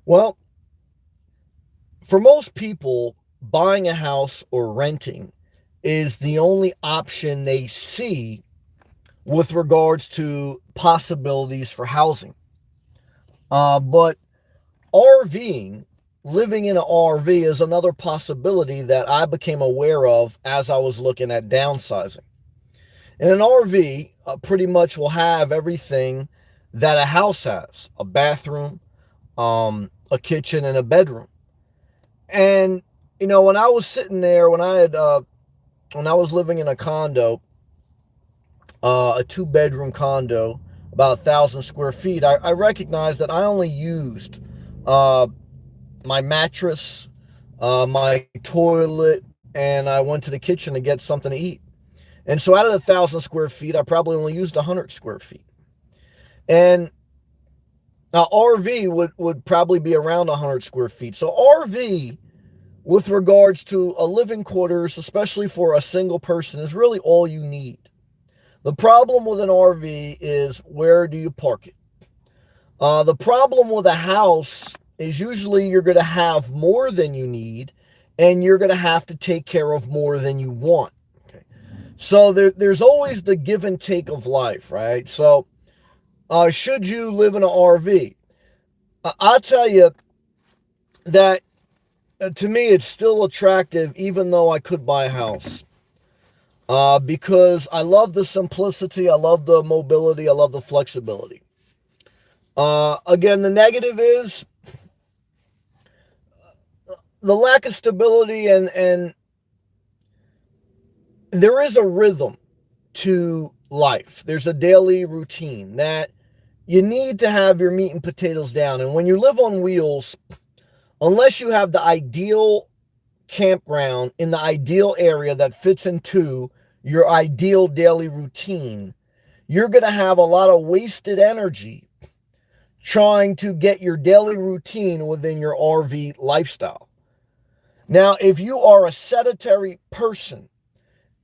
Well, for most people, buying a house or renting is the only option they see with regards to possibilities for housing. But RVing, living in an RV, is another possibility that I became aware of as I was looking at downsizing. And an RV pretty much will have everything that a house has: a bathroom, a kitchen, and a bedroom. And, when I was sitting there, when I was living in a condo, a two-bedroom condo, about 1,000 square feet, I recognized that I only used uh, my mattress, my toilet, and I went to the kitchen to get something to eat. And so out of the 1,000 square feet, I probably only used 100 square feet. And now RV would probably be around 100 square feet. So RV, with regards to a living quarters, especially for a single person, is really all you need. The problem with an RV is, where do you park it? The problem with a house is usually you're going to have more than you need, and you're going to have to take care of more than you want. Okay. So there's always the give and take of life, right? So should you live in an RV? I'll tell you that to me it's still attractive, even though I could buy a house. Because I love the simplicity, I love the mobility, I love the flexibility. Again, the negative is the lack of stability, and there is a rhythm to life. There's a daily routine that you need to have your meat and potatoes down. And when you live on wheels, unless you have the ideal campground in the ideal area that fits into your ideal daily routine, you're going to have a lot of wasted energy trying to get your daily routine within your RV lifestyle. Now, if you are a sedentary person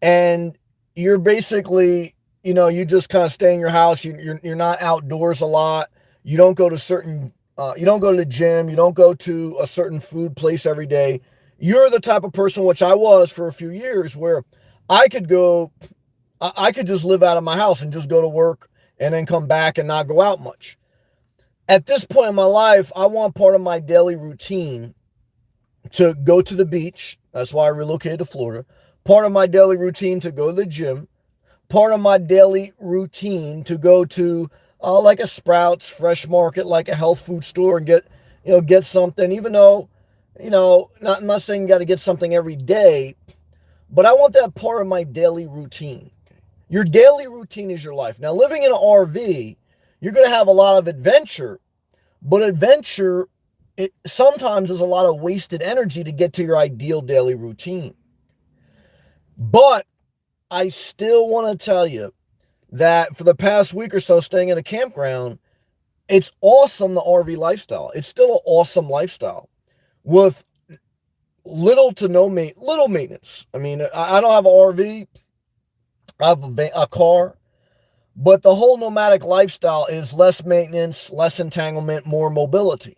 and you're basically, you just kind of stay in your house, you're not outdoors a lot, you don't go to you don't go to the gym, you don't go to a certain food place every day, you're the type of person, which I was for a few years, where I could just live out of my house and just go to work and then come back and not go out much. At this point in my life, I want part of my daily routine to go to the beach. That's why I relocated to Florida. Part of my daily routine to go to the gym. Part of my daily routine to go to like a Sprouts, Fresh Market, like a health food store, and get something. Even though, I'm not saying you got to get something every day, but I want that part of my daily routine. Your daily routine is your life. Now, living in an RV, you're going to have a lot of adventure, but adventure, it sometimes is a lot of wasted energy to get to your ideal daily routine. But I still want to tell you that for the past week or so staying in a campground, it's awesome, the RV lifestyle. It's still an awesome lifestyle with little to no little maintenance. I mean, I don't have an RV, I have a car, but the whole nomadic lifestyle is less maintenance, less entanglement, more mobility.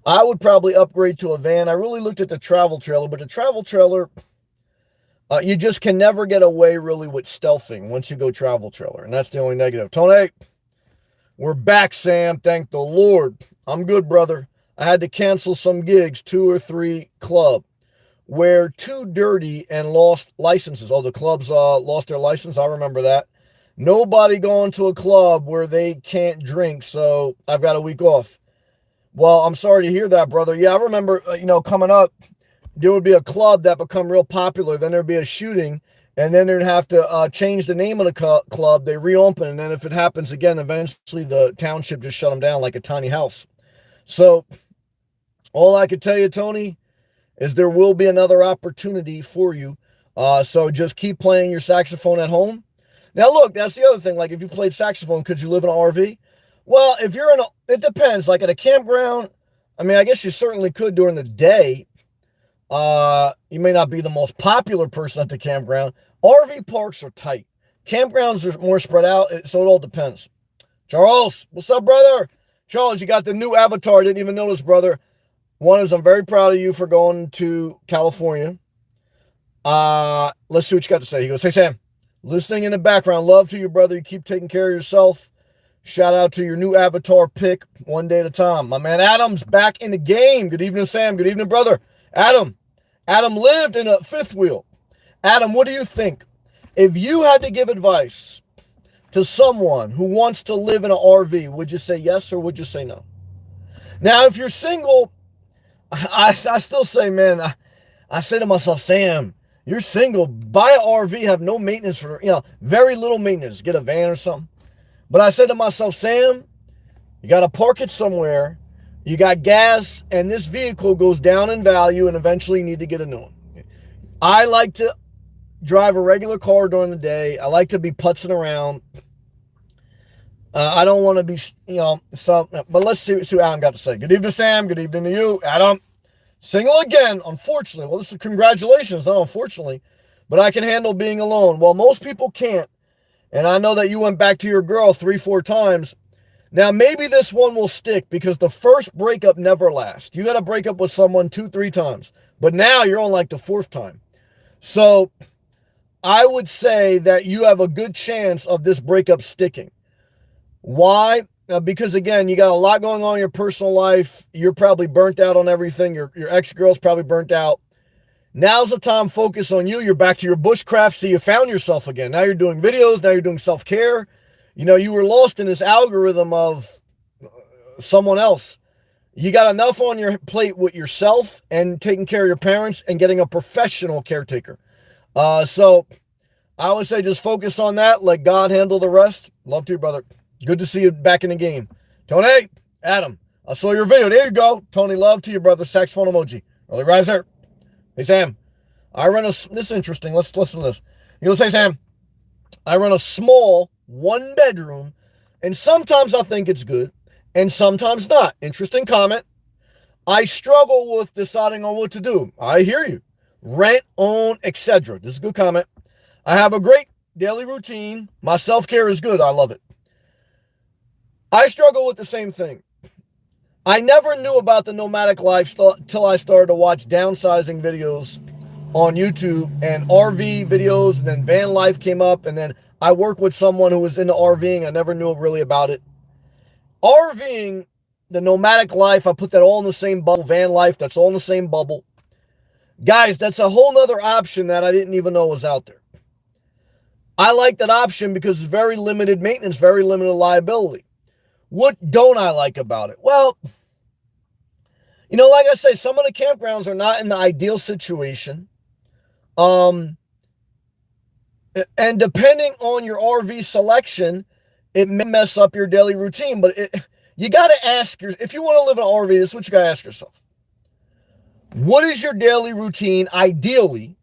I would probably upgrade to a van. I really looked at the travel trailer, but the travel trailer, you just can never get away really with stealthing once you go travel trailer. And that's the only negative. Tony, we're back, Sam. Thank the Lord. I'm good, brother. I had to cancel some gigs, 2 or 3 club, where too dirty and lost licenses. Oh, the clubs lost their license. I remember that. Nobody going to a club where they can't drink, so I've got a week off. Well, I'm sorry to hear that, brother. Yeah, I remember, coming up, there would be a club that become real popular. Then there'd be a shooting, and then they'd have to change the name of the club. They reopen, and then if it happens again, eventually the township just shut them down like a tiny house. So all I can tell you, Tony, is there will be another opportunity for you. So just keep playing your saxophone at home. Now, look, that's the other thing. Like, if you played saxophone, could you live in an RV? Well, if you're it depends. Like at a campground, I mean, I guess you certainly could during the day. You may not be the most popular person at the campground. RV parks are tight. Campgrounds are more spread out, so it all depends. Charles, what's up, brother? Charles, you got the new avatar. Didn't even notice, brother. One is I'm very proud of you for going to California. Let's see what you got to say. He goes, hey, Sam, listening in the background. Love to you, brother. You keep taking care of yourself. Shout out to your new avatar pick, one day at a time. My man Adam's back in the game. Good evening, Sam. Good evening, brother. Adam lived in a fifth wheel. Adam, what do you think? If you had to give advice to someone who wants to live in an RV, would you say yes or would you say no? Now, if you're single, I still say, man, I say to myself, Sam, you're single, buy an RV, have no maintenance for, very little maintenance, get a van or something. But I said to myself, Sam, you got to park it somewhere, you got gas, and this vehicle goes down in value, and eventually you need to get a new one. I like to drive a regular car during the day. I like to be putzing around. I don't want to be, but let's see what Adam got to say. Good evening, Sam. Good evening to you, Adam. Single again, unfortunately. Well, this is congratulations, not unfortunately, but I can handle being alone. Well, most people can't, and I know that you went back to your girl 3-4 times. Now, maybe this one will stick because the first breakup never lasts. You got to break up with someone 2-3 times, but now you're on like the 4th time. So I would say that you have a good chance of this breakup sticking. Why? Because again, you got a lot going on in your personal life. You're probably burnt out on everything. Your ex-girl's probably burnt out. Now's the time, focus on you. You're back to your bushcraft. See, you found yourself again. Now you're doing videos. Now you're doing self-care. You were lost in this algorithm of someone else. You got enough on your plate with yourself and taking care of your parents and getting a professional caretaker. So I would say just focus on that. Let God handle the rest. Love to you, brother. Good to see you back in the game. Tony, Adam, I saw your video. There you go. Tony, love to you, brother. Saxophone emoji. Early riser. Hey, Sam. This is interesting. Let's listen to this. He goes, hey, Sam. I run a small 1-bedroom, and sometimes I think it's good, and sometimes not. Interesting comment. I struggle with deciding on what to do. I hear you. Rent, own, etc. This is a good comment. I have a great daily routine. My self-care is good. I love it. I struggle with the same thing. I never knew about the nomadic lifestyle till I started to watch downsizing videos on YouTube and RV videos, and then van life came up, and then I worked with someone who was into RVing. I never knew really about it. RVing, the nomadic life, I put that all in the same bubble. Van life, that's all in the same bubble. Guys, that's a whole nother option that I didn't even know was out there. I like that option because it's very limited maintenance, very limited liability. What don't I like about it? Well, like I say, some of the campgrounds are not in the ideal situation. And depending on your RV selection, it may mess up your daily routine. But you got to ask if you want to live in an RV, this is what you got to ask yourself. What is your daily routine ideally?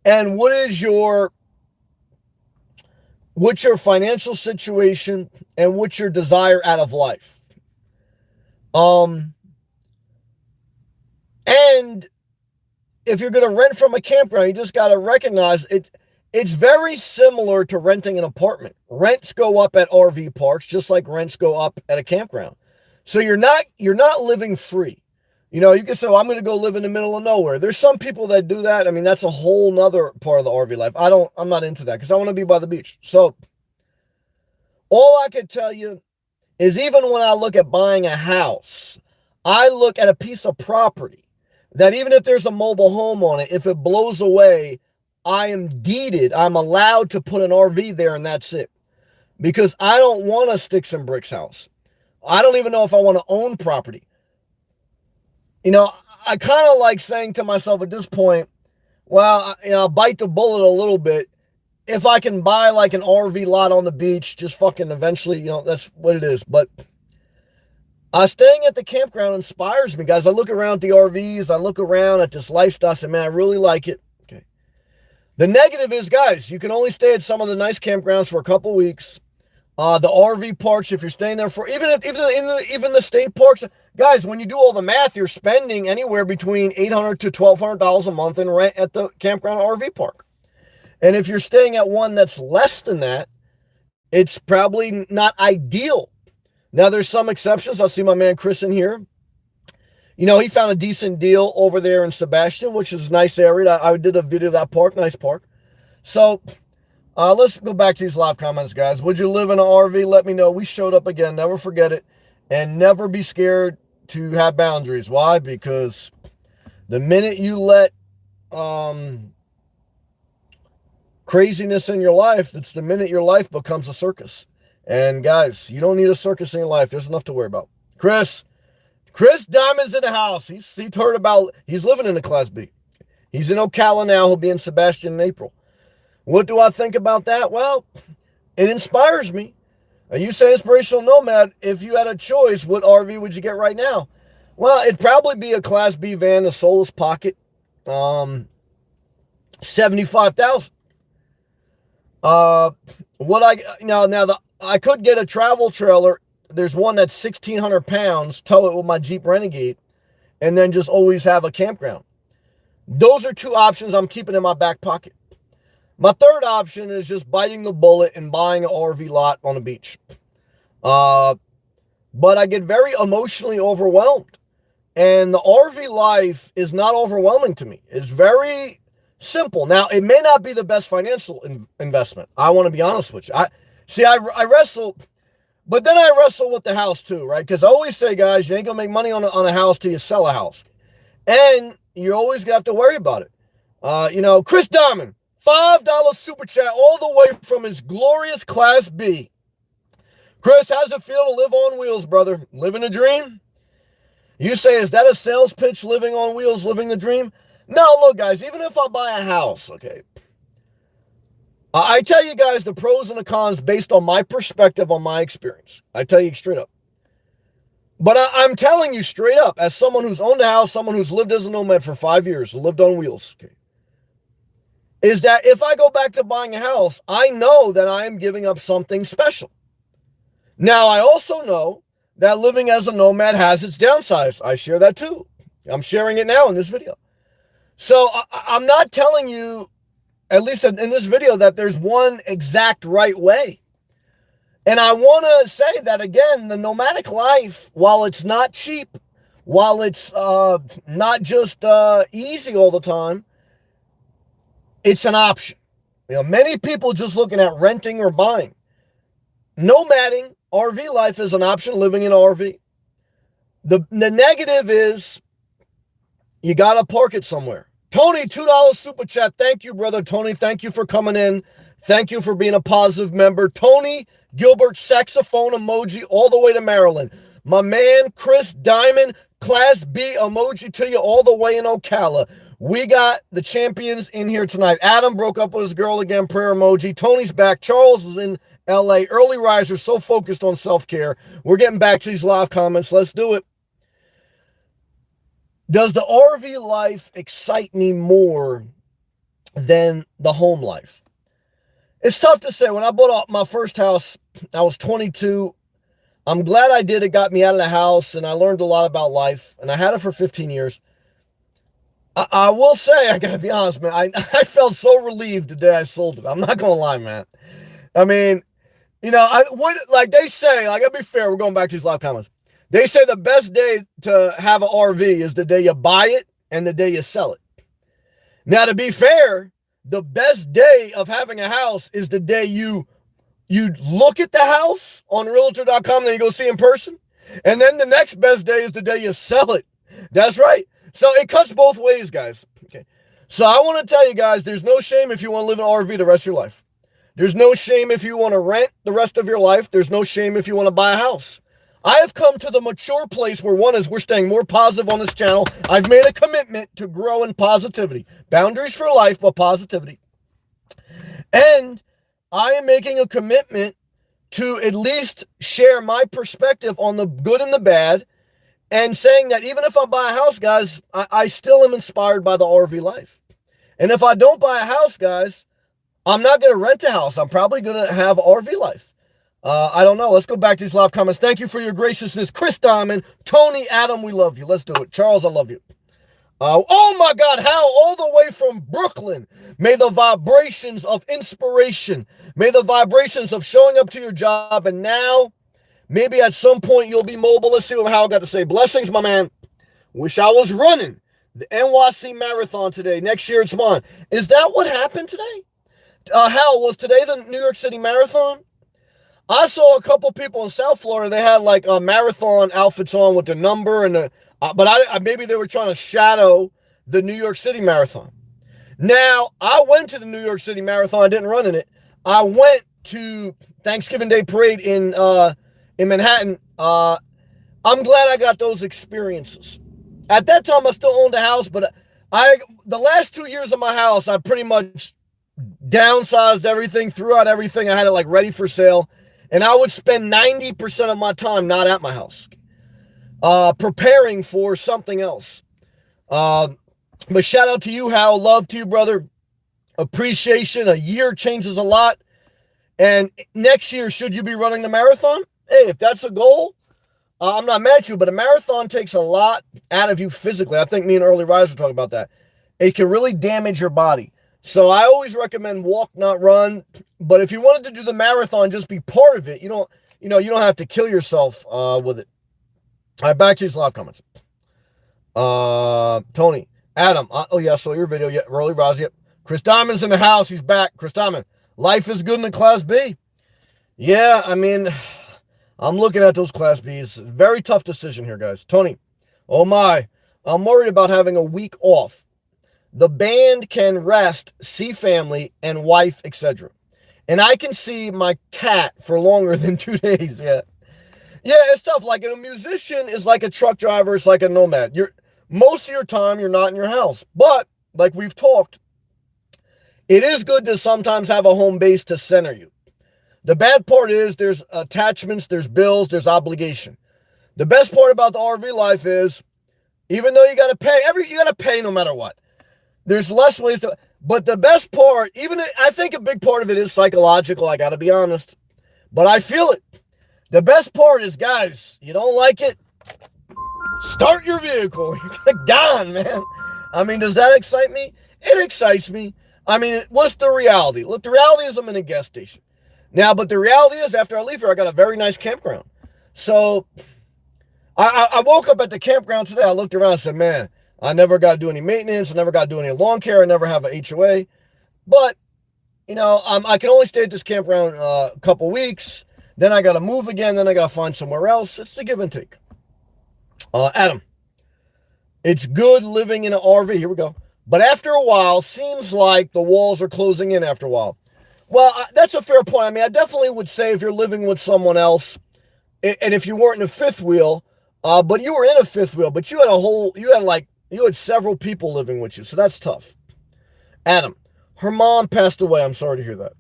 And what's your financial situation and what's your desire out of life? And if you're going to rent from a campground, you just got to recognize it's very similar to renting an apartment. Rents go up at RV parks just like rents go up at a campground. So you're not living free. You can say, well, I'm going to go live in the middle of nowhere. There's some people that do that. I mean, that's a whole nother part of the RV life. I'm not into that because I want to be by the beach. So all I can tell you is even when I look at buying a house, I look at a piece of property that even if there's a mobile home on it, if it blows away, I'm allowed to put an RV there and that's it. Because I don't want a sticks and bricks house. I don't even know if I want to own property. I kind of like saying to myself at this point, well, I'll bite the bullet a little bit. If I can buy like an RV lot on the beach, just fucking eventually, that's what it is. But staying at the campground inspires me, guys. I look around at the RVs. I look around at this lifestyle. I say, man, I really like it. Okay. The negative is, guys, you can only stay at some of the nice campgrounds for a couple weeks. The RV parks, if you're staying there for, even the state parks, guys, when you do all the math, you're spending anywhere between $800 to $1,200 a month in rent at the campground RV park. And if you're staying at one that's less than that, it's probably not ideal. Now, there's some exceptions. I see my man Chris in here. You know, he found a decent deal over there in Sebastian, which is a nice area. I did a video of that park, nice park. So let's go back to these live comments, guys. Would you live in an RV? Let me know. We showed up again. Never forget it. And never be scared to have boundaries. Why? Because the minute you let craziness in your life, that's the minute your life becomes a circus. And guys, you don't need a circus in your life. There's enough to worry about. Chris Diamond's in the house. He's living in a Class B. He's in Ocala now. He'll be in Sebastian in April. What do I think about that? Well, it inspires me. You say inspirational nomad. If you had a choice, what RV would you get right now? Well, it'd probably be a Class B van, a Solus Pocket, $75,000. I could get a travel trailer. There's one that's 1,600 pounds, tow it with my Jeep Renegade, and then just always have a campground. Those are two options I'm keeping in my back pocket. My third option is just biting the bullet and buying an RV lot on the beach. But I get very emotionally overwhelmed. And the RV life is not overwhelming to me. It's very simple. Now, it may not be the best financial investment. I want to be honest with you. I wrestle, but then I wrestle with the house too, right? Because I always say, guys, you ain't going to make money on a house till you sell a house. And you always have to worry about it. Chris Diamond, $5 super chat all the way from his glorious Class B. Chris, how's it feel to live on wheels, brother? Living a dream? You say, is that a sales pitch, living on wheels, living the dream? No, look, guys, even if I buy a house, okay, I tell you guys the pros and the cons based on my perspective, on my experience. I tell you straight up. But I'm telling you straight up, as someone who's owned a house, someone who's lived as a nomad for 5 years, lived on wheels, okay, is that if I go back to buying a house, I know that I am giving up something special. Now, I also know that living as a nomad has its downsides. I share that too. I'm sharing it now in this video. So I'm not telling you, at least in this video, that there's one exact right way. And I want to say that, again, the nomadic life, while it's not cheap, while it's not just easy all the time, it's an option. Many people just looking at renting or buying. Nomading, RV life is an option, living in an RV. The negative is you got to park it somewhere. Tony, $2 super chat. Thank you, brother. Tony, thank you for coming in. Thank you for being a positive member. Tony Gilbert, saxophone emoji all the way to Maryland. My man, Chris Diamond, Class B emoji to you all the way in Ocala. We got the champions in here tonight. Adam broke up with his girl again, prayer emoji. Tony's back. Charles is in LA. Early riser, so focused on self-care. We're getting back to these live comments. Let's do it. Does the RV life excite me more than the home life? It's tough to say. When I bought my first house, I was 22. I'm glad I did. It got me out of the house, and I learned a lot about life, and I had it for 15 years. I will say, I got to be honest, man, I felt so relieved the day I sold it. I'm not going to lie, man. I mean, like they say, I got to be fair, we're going back to these live comments. They say the best day to have an RV is the day you buy it and the day you sell it. Now, to be fair, the best day of having a house is the day you look at the house on realtor.com, then you go see in person. And then the next best day is the day you sell it. That's right. So it cuts both ways, guys. Okay. So I want to tell you guys, there's no shame if you want to live in an RV the rest of your life. There's no shame if you want to rent the rest of your life. There's no shame if you want to buy a house. I have come to the mature place where we're staying more positive on this channel. I've made a commitment to grow in positivity. Boundaries for life, but positivity. And I am making a commitment to at least share my perspective on the good and the bad, and saying that even if I buy a house, guys, I still am inspired by the RV life. And if I don't buy a house, guys, I'm not going to rent a house. I'm probably going to have RV life. I don't know. Let's go back to these live comments. Thank you for your graciousness. Chris Diamond, Tony, Adam, we love you. Let's do it. Charles, I love you. Oh my God, Hal, all the way from Brooklyn. May the vibrations of inspiration, may the vibrations of showing up to your job, and now Maybe at some point you'll be mobile. Let's see what Hal got to say. Blessings, my man. Wish I was running the NYC Marathon today. Next year it's mine. Is that what happened today? Hal, was today the New York City Marathon? I saw a couple people in South Florida. They had like marathon outfits on with the number and but I maybe they were trying to shadow the New York City Marathon. Now, I went to the New York City Marathon. I didn't run in it. I went to Thanksgiving Day Parade in Manhattan. I'm glad I got those experiences. At that time, I still owned a house, but the last 2 years of my house, I pretty much downsized everything, threw out everything. I had it like ready for sale. And I would spend 90% of my time not at my house, preparing for something else. But shout out to you, Hal. Love to you, brother. Appreciation. A year changes a lot. And next year, should you be running the marathon? Hey, if that's a goal, I'm not mad at you, but a marathon takes a lot out of you physically. I think me and Early Rise were talking about that. It can really damage your body. So I always recommend walk, not run. But if you wanted to do the marathon, just be part of it. You don't have to kill yourself with it. All right, back to these live comments. Tony, Adam, oh yeah, I saw your video. Yeah, Early Rise. Yep. Chris Diamond's in the house. He's back. Chris Diamond, life is good in the Class B. Yeah, I mean, I'm looking at those Class Bs. Very tough decision here, guys. Tony, oh my, I'm worried about having a week off. The band can rest, see family and wife, etc. And I can see my cat for longer than 2 days. Yeah. Yeah, it's tough. Like a musician is like a truck driver. It's like a nomad. Most of your time, you're not in your house. But like we've talked, it is good to sometimes have a home base to center you. The bad part is there's attachments, there's bills, there's obligation. The best part about the RV life is, even though you got to pay, you got to pay no matter what. There's less ways to, but the best part, I think a big part of it is psychological. I got to be honest, but I feel it. The best part is, guys, you don't like it? Start your vehicle. You're gone, man. I mean, does that excite me? It excites me. I mean, what's the reality? Look, the reality is I'm in a gas station. Now, but the reality is after I leave here, I got a very nice campground. So I woke up at the campground today. I looked around and said, man, I never got to do any maintenance. I never got to do any lawn care. I never have an HOA. But, I can only stay at this campground a couple weeks. Then I got to move again. Then I got to find somewhere else. It's the give and take. Adam, it's good living in an RV. Here we go. But after a while, seems like the walls are closing in after a while. Well, that's a fair point. I mean, I definitely would say if you're living with someone else, and if you weren't in a fifth wheel, but you were in a fifth wheel, but you had several people living with you. So that's tough. Adam, her mom passed away. I'm sorry to hear that.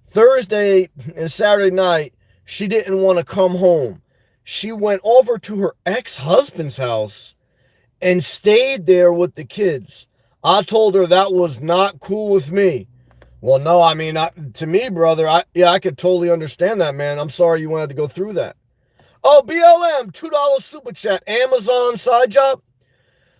Thursday and Saturday night, she didn't want to come home. She went over to her ex-husband's house and stayed there with the kids. I told her that was not cool with me. Well, no, I mean, to me, brother, I could totally understand that, man. I'm sorry you wanted to go through that. Oh, BLM, $2 super chat, Amazon side job.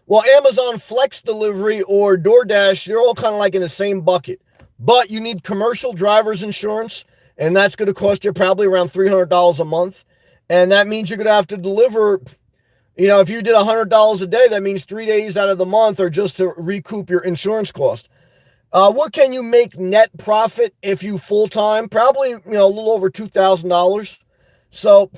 Well, Amazon Flex Delivery or DoorDash, they're all kind of like in the same bucket. But you need commercial driver's insurance, and that's going to cost you probably around $300 a month. And that means you're going to have to deliver, if you did $100 a day, that means 3 days out of the month are just to recoup your insurance cost. What can you make net profit if you full-time? Probably, a little over $2,000. So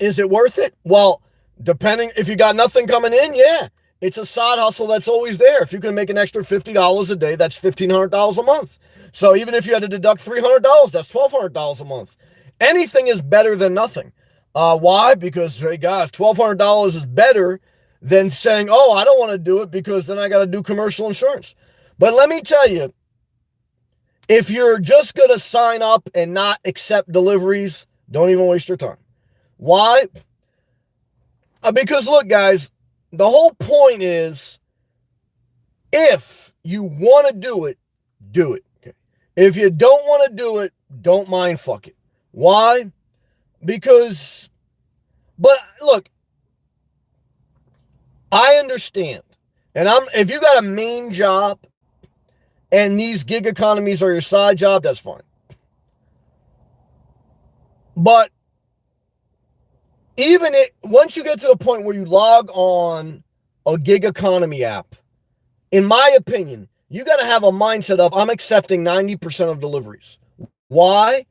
is it worth it? Well, depending, if you got nothing coming in, yeah. It's a side hustle that's always there. If you can make an extra $50 a day, that's $1,500 a month. So even if you had to deduct $300, that's $1,200 a month. Anything is better than nothing. Why? Because, hey guys, $1,200 is better than saying, oh, I don't want to do it because then I got to do commercial insurance. But let me tell you, if you're just going to sign up and not accept deliveries, don't even waste your time. Why? Because look, guys, the whole point is if you want to do it, do it. Okay. If you don't want to do it, don't mind fuck it. Why? Because, but look, I understand. And if you got a main job and these gig economies are your side job, that's fine. But Once you get to the point where you log on a gig economy app, in my opinion, you got to have a mindset of I'm accepting 90% of deliveries. Why?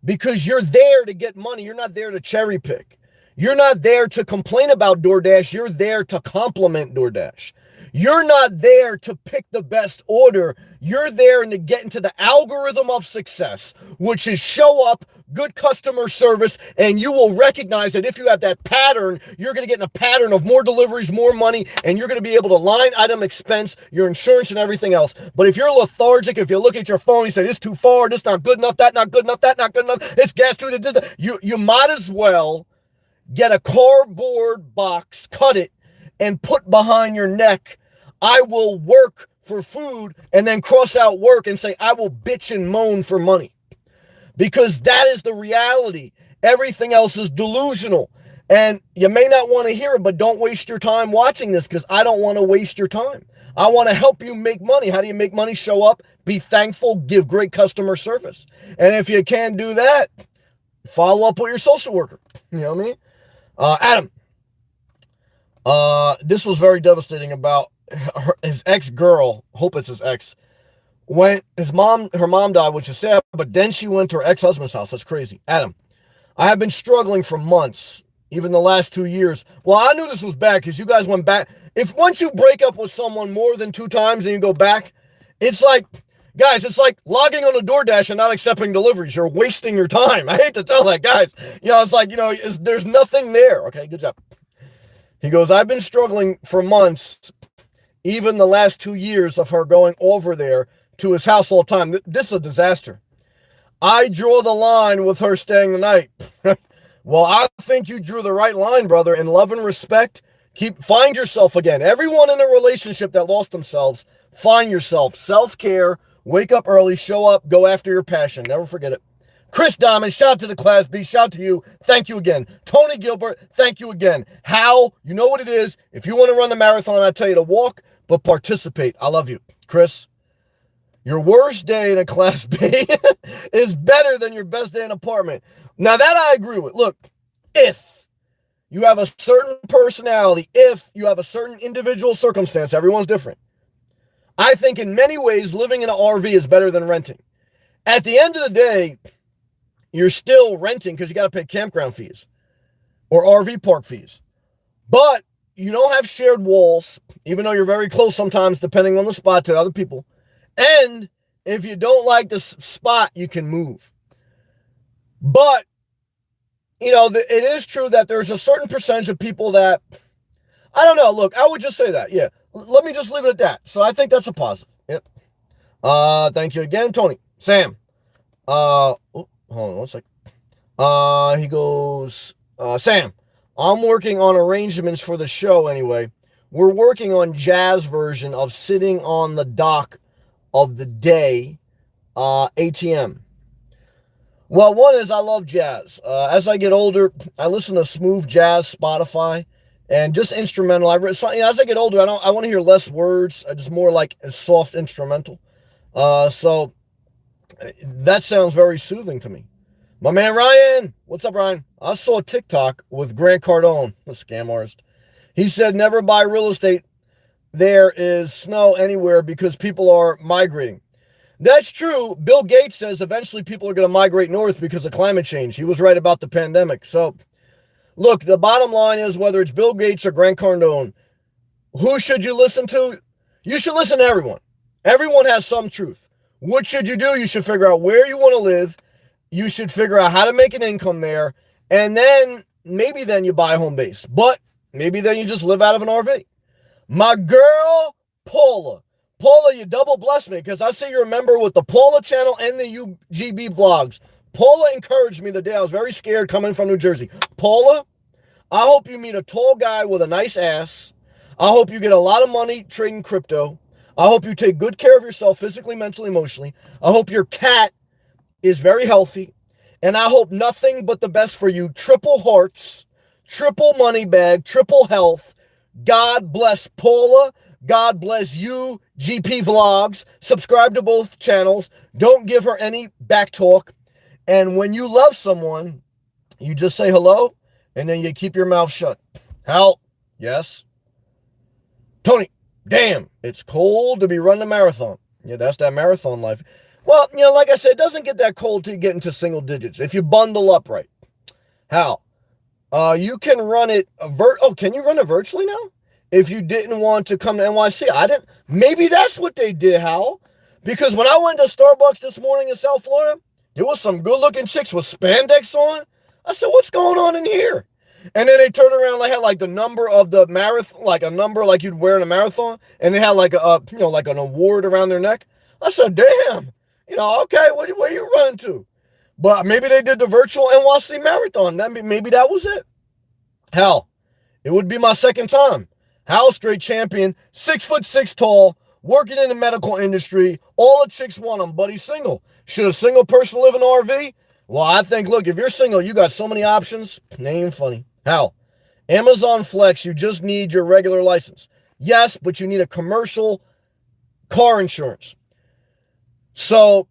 Because you're there to get money. You're not there to cherry pick. You're not there to complain about DoorDash. You're there to compliment DoorDash. You're not there to pick the best order. You're there to get into the algorithm of success, which is show up, good customer service, and you will recognize that if you have that pattern, you're going to get in a pattern of more deliveries, more money, and you're going to be able to line item expense, your insurance, and everything else. But if you're lethargic, if you look at your phone, you say, this too far, this not good enough, that not good enough, that not good enough, it's gas too, you might as well get a cardboard box, cut it, and put behind your neck, I will work for food, and then cross out work and say, I will bitch and moan for money. Because that is the reality. Everything else is delusional. And you may not want to hear it, but don't waste your time watching this, because I don't want to waste your time. I want to help you make money. How do you make money? Show up, be thankful, give great customer service. And if you can't do that, follow up with your social worker. You know what I mean? Adam, this was very devastating about his ex-girl, hope it's his ex, when her mom died, which is sad, but then she went to her ex-husband's house. That's crazy. Adam, I have been struggling for months, even the last 2 years. Well, I knew this was bad because you guys went back. If once you break up with someone more than 2 times and you go back, it's like, guys, it's like logging on a DoorDash and not accepting deliveries. You're wasting your time. I hate to tell that, guys. It's like, there's nothing there. Okay, good job. He goes, I've been struggling for months, even the last 2 years of her going over there to his house all the time. This is a disaster. I draw the line with her staying the night. Well, I think you drew the right line, brother. In love and respect, find yourself again. Everyone in a relationship that lost themselves, find yourself. Self-care, wake up early, show up, go after your passion. Never forget it. Chris Diamond, shout out to the Class B, shout out to you, thank you again. Tony Gilbert, thank you again. Hal, you know what it is. If you want to run the marathon, I tell you to walk, but participate. I love you. Chris, your worst day in a Class B is better than your best day in an apartment. Now that I agree with. Look, if you have a certain personality, if you have a certain individual circumstance, everyone's different. I think in many ways, living in an RV is better than renting. At the end of the day, you're still renting because you got to pay campground fees or RV park fees. But you don't have shared walls, even though you're very close sometimes, depending on the spot, to other people. And if you don't like the spot, you can move. But, it is true that there's a certain percentage of people that, I don't know, look, I would just say that, yeah. Let me just leave it at that. So I think that's a positive. Yep. Thank you again, Tony. Sam. Hold on 1 second. He goes, Sam, I'm working on arrangements for the show anyway. We're working on jazz version of Sitting on the Dock of the Day, ATM. Well, one is I love jazz. As I get older, I listen to smooth jazz, Spotify, and just instrumental. As I get older, I want to hear less words, just more like a soft instrumental. So that sounds very soothing to me. My man Ryan, what's up, Ryan? I saw a TikTok with Grant Cardone, a scam artist. He said never buy real estate. There is snow anywhere because people are migrating. That's true. Bill Gates says eventually people are going to migrate north because of climate change. He was right about the pandemic. So, look, the bottom line is whether it's Bill Gates or Grant Cardone, who should you listen to? You should listen to everyone. Everyone has some truth. What should you do? You should figure out where you want to live. You should figure out how to make an income there. And then maybe then you buy a home base. But maybe then you just live out of an RV. My girl, Paula. Paula, you double bless me because I see you're a member with the Paula channel and the UGB vlogs. Paula encouraged me the day I was very scared coming from New Jersey. Paula, I hope you meet a tall guy with a nice ass. I hope you get a lot of money trading crypto. I hope you take good care of yourself physically, mentally, emotionally. I hope your cat is very healthy. And I hope nothing but the best for you. Triple hearts, triple money bag, triple health. God bless Paula. God bless you, GP Vlogs. Subscribe to both channels. Don't give her any back talk. And when you love someone, you just say hello and then you keep your mouth shut. Hal, yes. Tony, damn, it's cold to be running a marathon. Yeah, that's that marathon life. Well, like I said, it doesn't get that cold till you get into single digits. If you bundle up right. Hal, you can run it, can you run it virtually now? If you didn't want to come to NYC, I didn't. Maybe that's what they did, Hal. Because when I went to Starbucks this morning in South Florida, there was some good-looking chicks with spandex on. I said, what's going on in here? And then they turned around, they had like the number of the marathon, like a number like you'd wear in a marathon, and they had like like an award around their neck. I said, damn, okay, where are you running to? But maybe they did the virtual NYC marathon. Maybe that was it. Hell, it would be my second time. Hal, straight champion, 6'6" tall, working in the medical industry. All the chicks want him, but he's single. Should a single person live in an RV? Well, I think, look, if you're single, you got so many options. Ain't funny. Hal, Amazon Flex, you just need your regular license. Yes, but you need a commercial car insurance. So,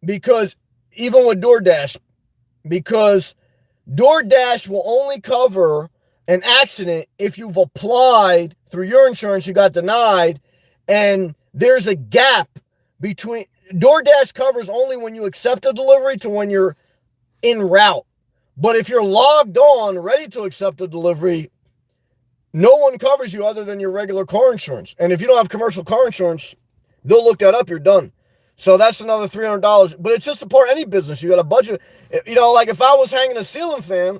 because even with DoorDash, because DoorDash will only cover an accident if you've applied through your insurance, you got denied, and there's a gap between DoorDash covers only when you accept a delivery to when you're en route. But if you're logged on, ready to accept a delivery, no one covers you other than your regular car insurance. And if you don't have commercial car insurance, they'll look that up, you're done. So that's another $300. But it's just a part of any business. You got a budget. Like if I was hanging a ceiling fan,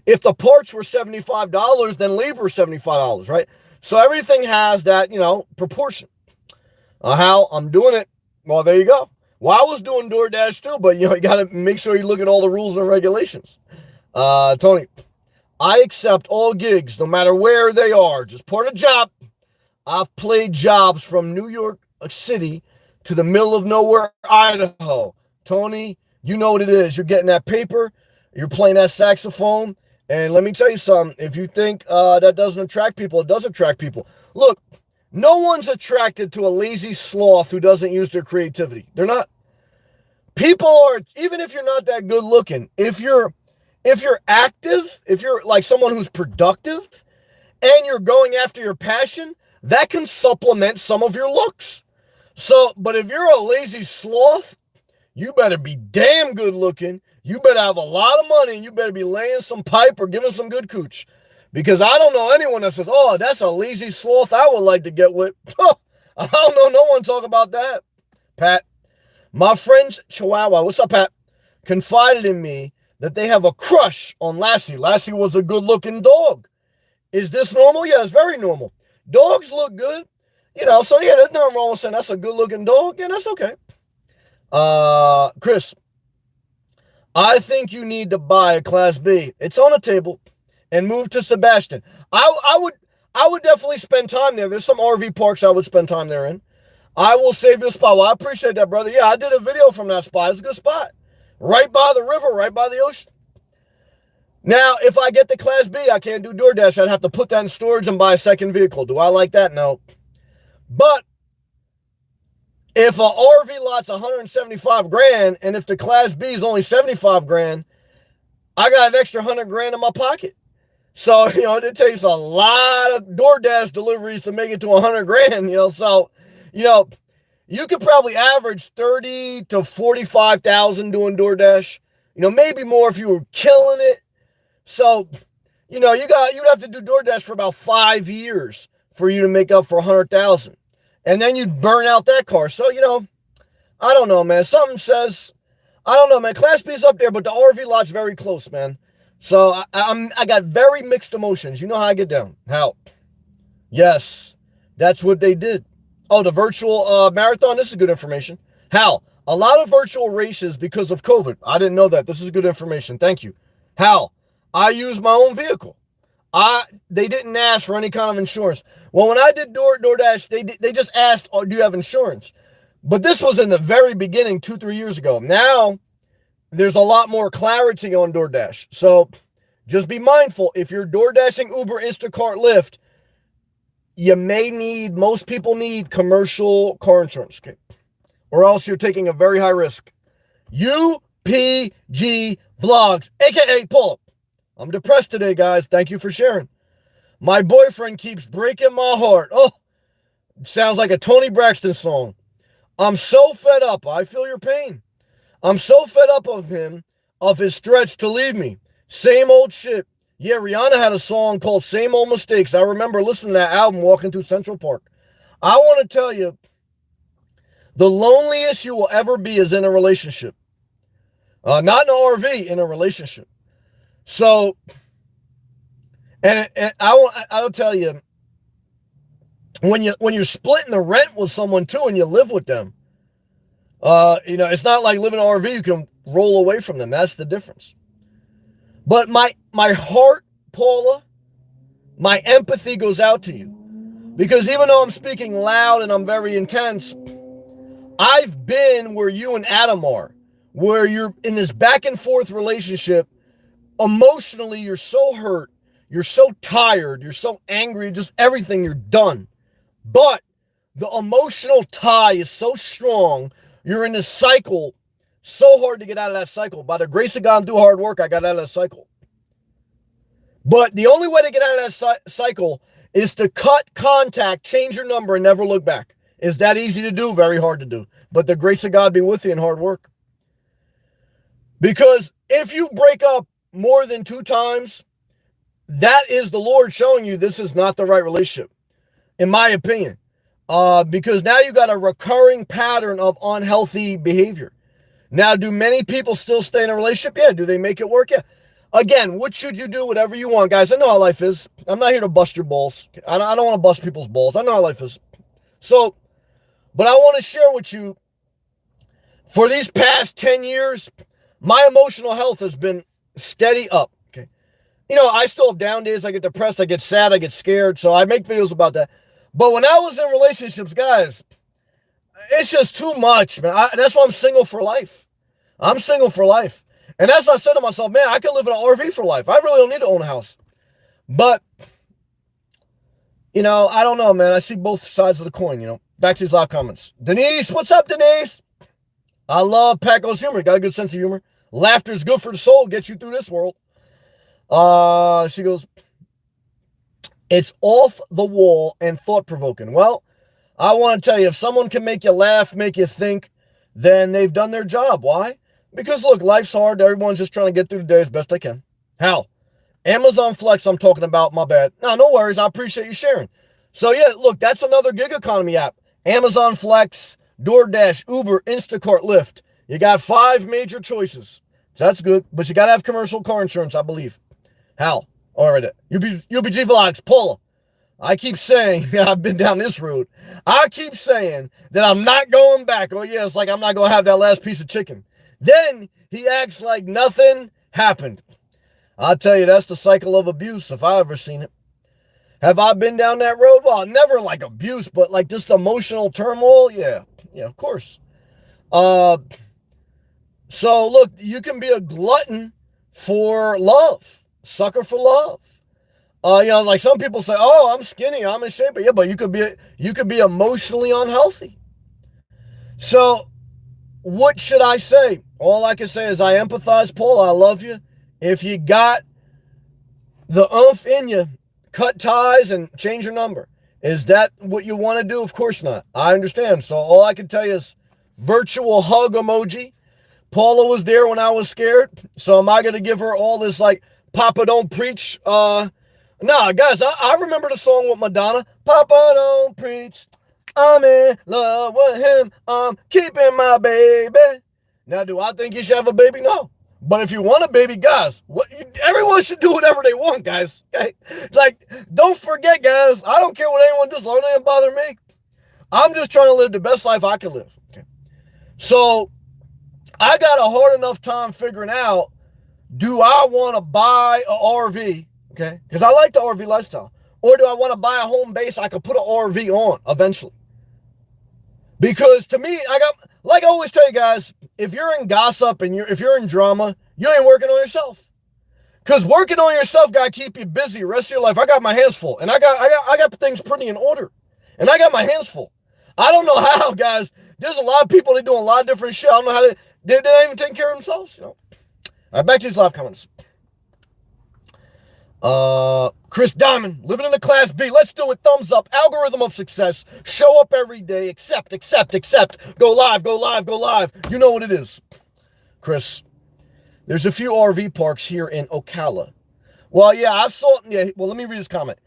if the parts were $75, then labor is $75, right? So everything has that, proportion. How I'm doing it. Well, there you go. Well, I was doing DoorDash too, but you got to make sure you look at all the rules and regulations. Tony, I accept all gigs, no matter where they are. Just part of the job. I've played jobs from New York City to the middle of nowhere, Idaho. Tony, you know what it is. You're getting that paper. You're playing that saxophone. And let me tell you something. If you think that doesn't attract people, it does attract people. Look, no one's attracted to a lazy sloth who doesn't use their creativity. They're not. People are, even if you're not that good looking, if you're active, if you're like someone who's productive and you're going after your passion, that can supplement some of your looks. So, but if you're a lazy sloth, you better be damn good looking. You better have a lot of money. And you better be laying some pipe or giving some good cooch. Because I don't know anyone that says, oh, that's a lazy sloth I would like to get with. I don't know no one talk about that. Pat, my friend's Chihuahua, what's up, Pat, confided in me that they have a crush on Lassie. Lassie was a good-looking dog. Is this normal? Yeah, it's very normal. Dogs look good. So yeah, there's nothing wrong with saying that's a good-looking dog. Yeah, that's okay. Chris, I think you need to buy a Class B. It's on the table. And move to Sebastian. I would definitely spend time there. There's some RV parks I would spend time there in. I will save you a spot. Well, I appreciate that, brother. Yeah, I did a video from that spot. It's a good spot. Right by the river, right by the ocean. Now, if I get the Class B, I can't do DoorDash. I'd have to put that in storage and buy a second vehicle. Do I like that? No. But if an RV lot's $175,000, and if the Class B is only $75,000, I got an extra $100,000 in my pocket. So, it takes a lot of DoorDash deliveries to make it to $100,000, So, you could probably average 30 to 45,000 doing DoorDash. Maybe more if you were killing it. So, you'd have to do DoorDash for about 5 years for you to make up for 100,000. And then you'd burn out that car. So, I don't know, man. Something says, I don't know, man. Class B's up there, but the RV lot's very close, man. So I got very mixed emotions. You know how I get down. How? Yes, that's what they did. Oh, the virtual marathon. This is good information. How? A lot of virtual races because of COVID. I didn't know that. This is good information. Thank you. How? I use my own vehicle. They didn't ask for any kind of insurance. Well, when I did DoorDash, they just asked, oh, do you have insurance? But this was in the very beginning, 2-3 years ago. Now, there's a lot more clarity on DoorDash. So just be mindful. If you're DoorDashing, Uber, Instacart, Lyft, most people need commercial car insurance, okay? Or else you're taking a very high risk. UPG Vlogs, aka pull up. I'm depressed today, guys. Thank you for sharing. My boyfriend keeps breaking my heart. Oh, sounds like a Tony Braxton song. I'm so fed up. I feel your pain. I'm so fed up of him, of his threats to leave me. Same old shit. Yeah, Rihanna had a song called Same Old Mistakes. I remember listening to that album walking through Central Park. I want to tell you, the loneliest you will ever be is in a relationship. Not in an RV, in a relationship. So, and I'll tell you, when you're splitting the rent with someone too and you live with them, it's not like living in an RV, you can roll away from them. That's the difference. But my heart, Paula, my empathy goes out to you. Because even though I'm speaking loud and I'm very intense, I've been where you and Adam are, where you're in this back and forth relationship. Emotionally, you're so hurt, you're so tired, you're so angry, just everything, you're done. But the emotional tie is so strong, you're in this cycle, so hard to get out of that cycle. By the grace of God and through hard work, I got out of that cycle. But the only way to get out of that cycle is to cut contact, change your number, and never look back. Is that easy to do? Very hard to do. But the grace of God be with you in hard work. Because if you break up more than 2 times, that is the Lord showing you this is not the right relationship, in my opinion. Because now you got a recurring pattern of unhealthy behavior. Now, do many people still stay in a relationship? Yeah. Do they make it work? Yeah. Again, what should you do? Whatever you want, guys. I know how life is. I'm not here to bust your balls. I don't want to bust people's balls. I know how life is. So, but I want to share with you, for these past 10 years, my emotional health has been steady up. Okay. I still have down days. I get depressed. I get sad. I get scared. So I make videos about that. But when I was in relationships, guys, it's just too much, man. That's why I'm single for life. I'm single for life. And as I said to myself, man, I could live in an RV for life. I really don't need to own a house. But, I don't know, man. I see both sides of the coin, Back to these live comments. Denise, what's up, Denise? I love Paco's humor. Got a good sense of humor. Laughter is good for the soul. Gets you through this world. She goes, it's off the wall and thought-provoking. Well, I want to tell you, if someone can make you laugh, make you think, then they've done their job. Why? Because, look, life's hard. Everyone's just trying to get through the day as best they can. How? Amazon Flex I'm talking about. My bad. No worries. I appreciate you sharing. So, yeah, look, that's another gig economy app. Amazon Flex, DoorDash, Uber, Instacart, Lyft. You got 5 major choices. So that's good. But you got to have commercial car insurance, I believe. How? All right. UBG Vlogs, Paula. I keep saying, I've been down this road. I keep saying that I'm not going back. Oh, yeah, it's like I'm not going to have that last piece of chicken. Then he acts like nothing happened. I'll tell you, that's the cycle of abuse, if I ever seen it. Have I been down that road? Well, never like abuse, but like just emotional turmoil. Yeah, of course. So look, you can be a glutton for love, sucker for love. Like some people say, oh, I'm skinny, I'm in shape. But yeah, but you could be emotionally unhealthy. So what should I say? All I can say is I empathize, Paul. I love you. If you got the oomph in you, cut ties and change your number. Is that what you want to do? Of course not. I understand. So all I can tell you is virtual hug emoji. Paula was there when I was scared. So am I going to give her all this like Papa don't preach? Nah, guys, I remember the song with Madonna. Papa don't preach. I'm in love with him. I'm keeping my baby. Now, do I think you should have a baby? No. But if you want a baby, guys, everyone should do whatever they want, guys. Okay? Like, don't forget, guys, I don't care what anyone does. Long as it doesn't bother me. I'm just trying to live the best life I can live. Okay? So, I got a hard enough time figuring out, do I want to buy an RV? Okay? Because I like the RV lifestyle. Or do I want to buy a home base I could put an RV on eventually? Because to me, like I always tell you guys, if you're in gossip and if you're in drama, you ain't working on yourself. Because working on yourself got to keep you busy the rest of your life. I got my hands full, and I got things pretty in order, and I got my hands full. I don't know how, guys. There's a lot of people that doing a lot of different shit. I don't know how they're not even taking care of themselves. All right, back to these live comments. Chris Diamond, living in the class B. Let's do it. Thumbs up. Algorithm of success. Show up every day. Accept, accept, accept. Go live, go live, go live. You know what it is. Chris, there's a few RV parks here in Ocala. Well, yeah, I saw. Yeah, well, let me read his comment.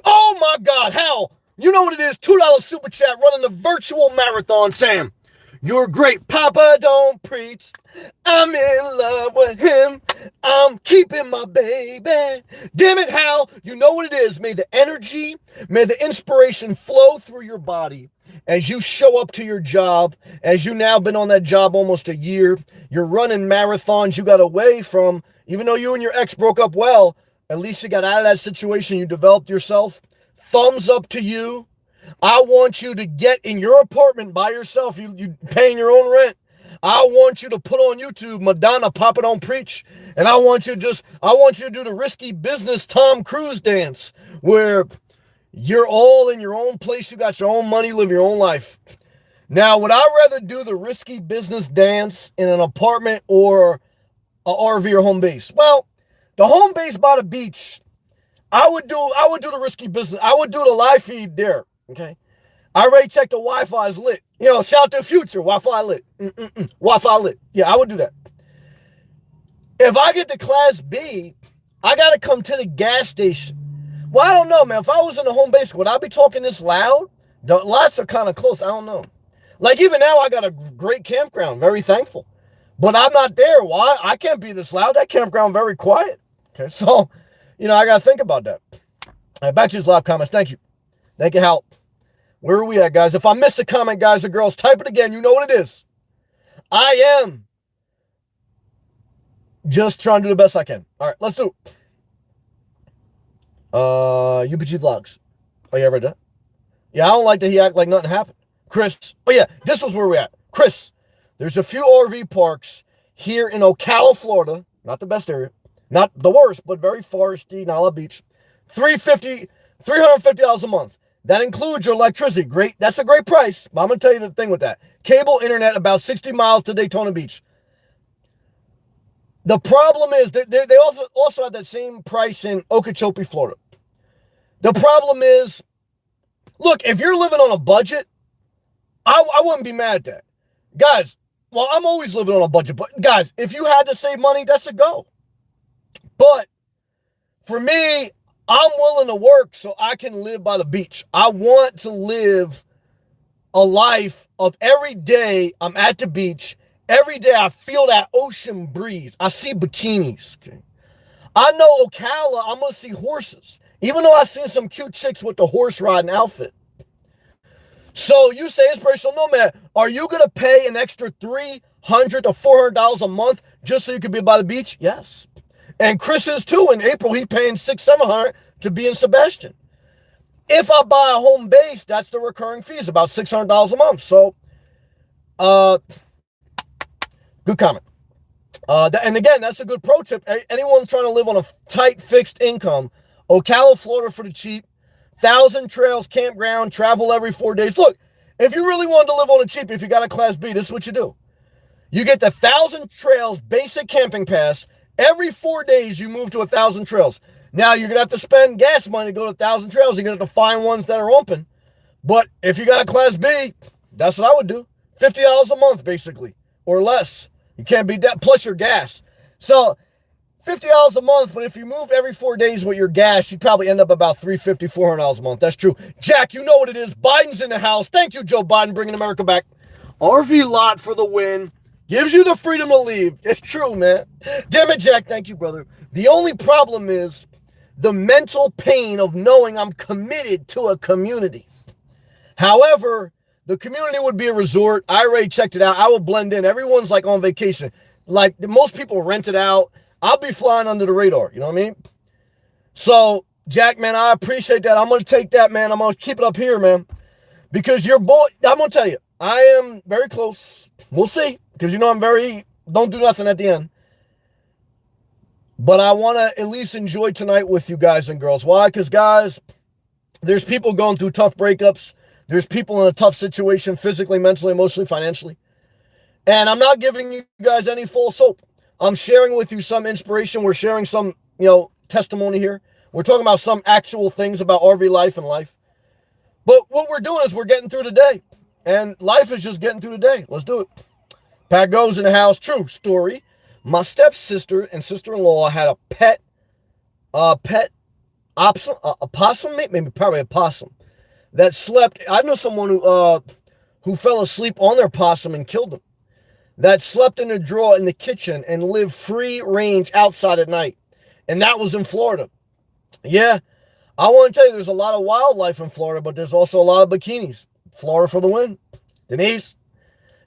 Oh my God, Hal, you know what it is? $2 super chat running the virtual marathon, Sam. You're great. Papa don't preach. I'm in love with him. I'm keeping my baby. Damn it, Hal. You know what it is. May the energy, may the inspiration flow through your body as you show up to your job, as you now been on that job almost a year. You're running marathons you got away from. Even though you and your ex broke up well, at least you got out of that situation. You developed yourself. Thumbs up to you. I want you to get in your apartment by yourself. You paying your own rent. I want you to put on YouTube Madonna Papa Don't Preach. And I want you to do the risky business Tom Cruise dance where you're all in your own place. You got your own money, live your own life. Now, would I rather do the risky business dance in an apartment or a RV or home base? Well, the home base by the beach, I would do the risky business. I would do the live feed there. Okay. I already checked the Wi-Fi is lit. You know, shout to the future. Wi-Fi lit. Wi-Fi lit. Yeah, I would do that. If I get to class B, I got to come to the gas station. Well, I don't know, man. If I was in the home base, would I be talking this loud? The lots are kind of close. I don't know. Like even now, I got a great campground. Very thankful. But I'm not there. Why? I can't be this loud. That campground very quiet. Okay, so, you know, I got to think about that. All right, back to his live comments. Thank you. Thank you, Hal. Where are we at, guys? If I miss a comment, guys or girls, type it again. You know what it is. I am just trying to do the best I can. All right, let's do it. UPG Vlogs. Oh, yeah, I read that. Yeah, I don't like that he act like nothing happened. Chris. Oh, yeah, this was where we at. Chris, there's a few RV parks here in Ocala, Florida. Not the best area. Not the worst, but very foresty, not a lot of beach. $350 a month. That includes your electricity. Great. That's a great price. I'm going to tell you the thing with that. Cable internet, about 60 miles to Daytona Beach. The problem is they also have that same price in Okeechobee, Florida. The problem is, look, if you're living on a budget, I wouldn't be mad at that. Guys, well, I'm always living on a budget, but guys, if you had to save money, that's a go. But for me, I'm willing to work so I can live by the beach. I want to live a life of every day I'm at the beach. Every day I feel that ocean breeze. I see bikinis. Okay? I know Ocala, I'm going to see horses. Even though I've seen some cute chicks with the horse riding outfit. So you say inspirational nomad. Are you going to pay an extra $300 to $400 a month just so you can be by the beach? Yes. And Chris is too. In April, he's paying $600-700 to be in Sebastian. If I buy a home base, that's the recurring fees, about $600 a month. So, good comment. And again, that's a good pro tip. Anyone trying to live on a tight fixed income, Ocala, Florida for the cheap, 1,000 trails, campground, travel every 4 days. Look, if you really wanted to live on the cheap, if you got a Class B, this is what you do. You get the 1,000 trails basic camping pass. Every 4 days, you move to 1,000 trails. Now, you're going to have to spend gas money to go to 1,000 trails. You're going to have to find ones that are open. But if you got a Class B, that's what I would do. $50 a month, basically, or less. You can't beat that, plus your gas. So, $50 a month, but if you move every 4 days with your gas, you probably end up about $350, $400 a month. That's true. Jack, you know what it is. Biden's in the house. Thank you, Joe Biden, bringing America back. RV lot for the win. Gives you the freedom to leave. It's true, man. Damn it, Jack. Thank you, brother. The only problem is the mental pain of knowing I'm committed to a community. However, the community would be a resort. I already checked it out. I will blend in. Everyone's like on vacation. Like most people rent it out. I'll be flying under the radar. You know what I mean? So, Jack, man, I appreciate that. I'm going to take that, man. I'm going to keep it up here, man. Because your boy, I'm going to tell you, I am very close. We'll see. Because, you know, don't do nothing at the end. But I want to at least enjoy tonight with you guys and girls. Why? Because, guys, there's people going through tough breakups. There's people in a tough situation physically, mentally, emotionally, financially. And I'm not giving you guys any false hope. I'm sharing with you some inspiration. We're sharing some, testimony here. We're talking about some actual things about RV life and life. But what we're doing is we're getting through the day. And life is just getting through the day. Let's do it. Pat goes in the house. True story. My stepsister and sister-in-law had a pet opossum, maybe probably a possum that slept. I know someone who fell asleep on their possum and killed them. That slept in a drawer in the kitchen and lived free range outside at night. And that was in Florida. Yeah, I want to tell you, there's a lot of wildlife in Florida, but there's also a lot of bikinis. Florida for the win. Denise?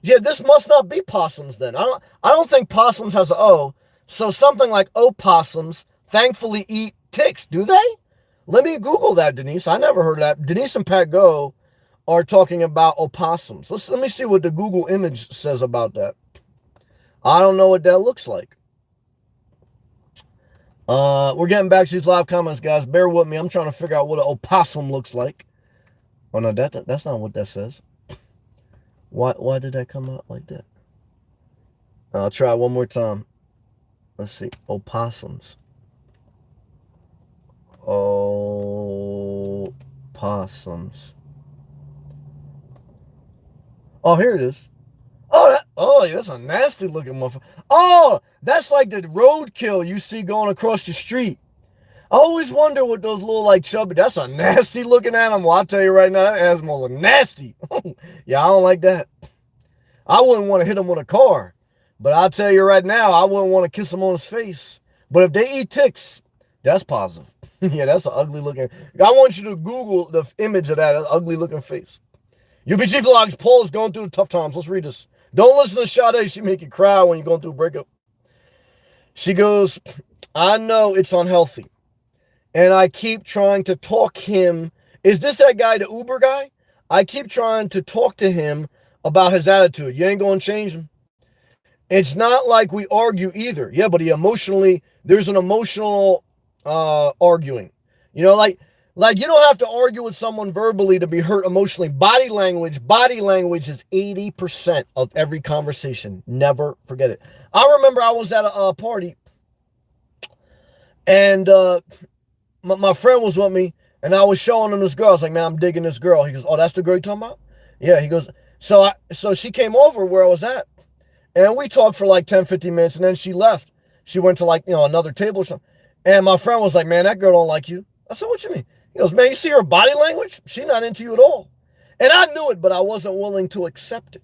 Yeah, this must not be possums then. I don't think possums has an O. So something like opossums thankfully eat ticks, do they? Let me Google that, Denise. I never heard of that. Denise and Pat Go are talking about opossums. Let me see what the Google image says about that. I don't know what that looks like. We're getting back to these live comments, guys. Bear with me. I'm trying to figure out what an opossum looks like. Oh, no, that's not what that says. Why did that come out like that? I'll try one more time. Let's see. Opossums. Opossums. Oh, here it is. Oh, that's a nasty looking motherfucker. Oh, that's like the roadkill you see going across the street. I always wonder what those little like chubby, that's a nasty looking animal. I'll tell you right now, that animal look nasty. Yeah, I don't like that. I wouldn't want to hit him with a car. But I'll tell you right now, I wouldn't want to kiss him on his face. But if they eat ticks, that's positive. Yeah, that's an ugly looking. I want you to Google the image of that ugly looking face. UBG Vlogs, Paul is going through the tough times. Let's read this. Don't listen to Sade. She make you cry when you're going through a breakup. She goes, I know it's unhealthy. And I keep trying to talk him. Is this that guy, the Uber guy? I keep trying to talk to him about his attitude. You ain't going to change him. It's not like we argue either. Yeah, but there's an emotional arguing. You know, like you don't have to argue with someone verbally to be hurt emotionally. Body language is 80% of every conversation. Never forget it. I remember I was at a party and my friend was with me and I was showing him this girl. I was like, man, I'm digging this girl. He goes, oh, that's the girl you're talking about? Yeah, he goes, so she came over where I was at and we talked for like 10, 15 minutes and then she left. She went to like, another table or something. And my friend was like, man, that girl don't like you. I said, what you mean? He goes, man, you see her body language? She's not into you at all. And I knew it, but I wasn't willing to accept it.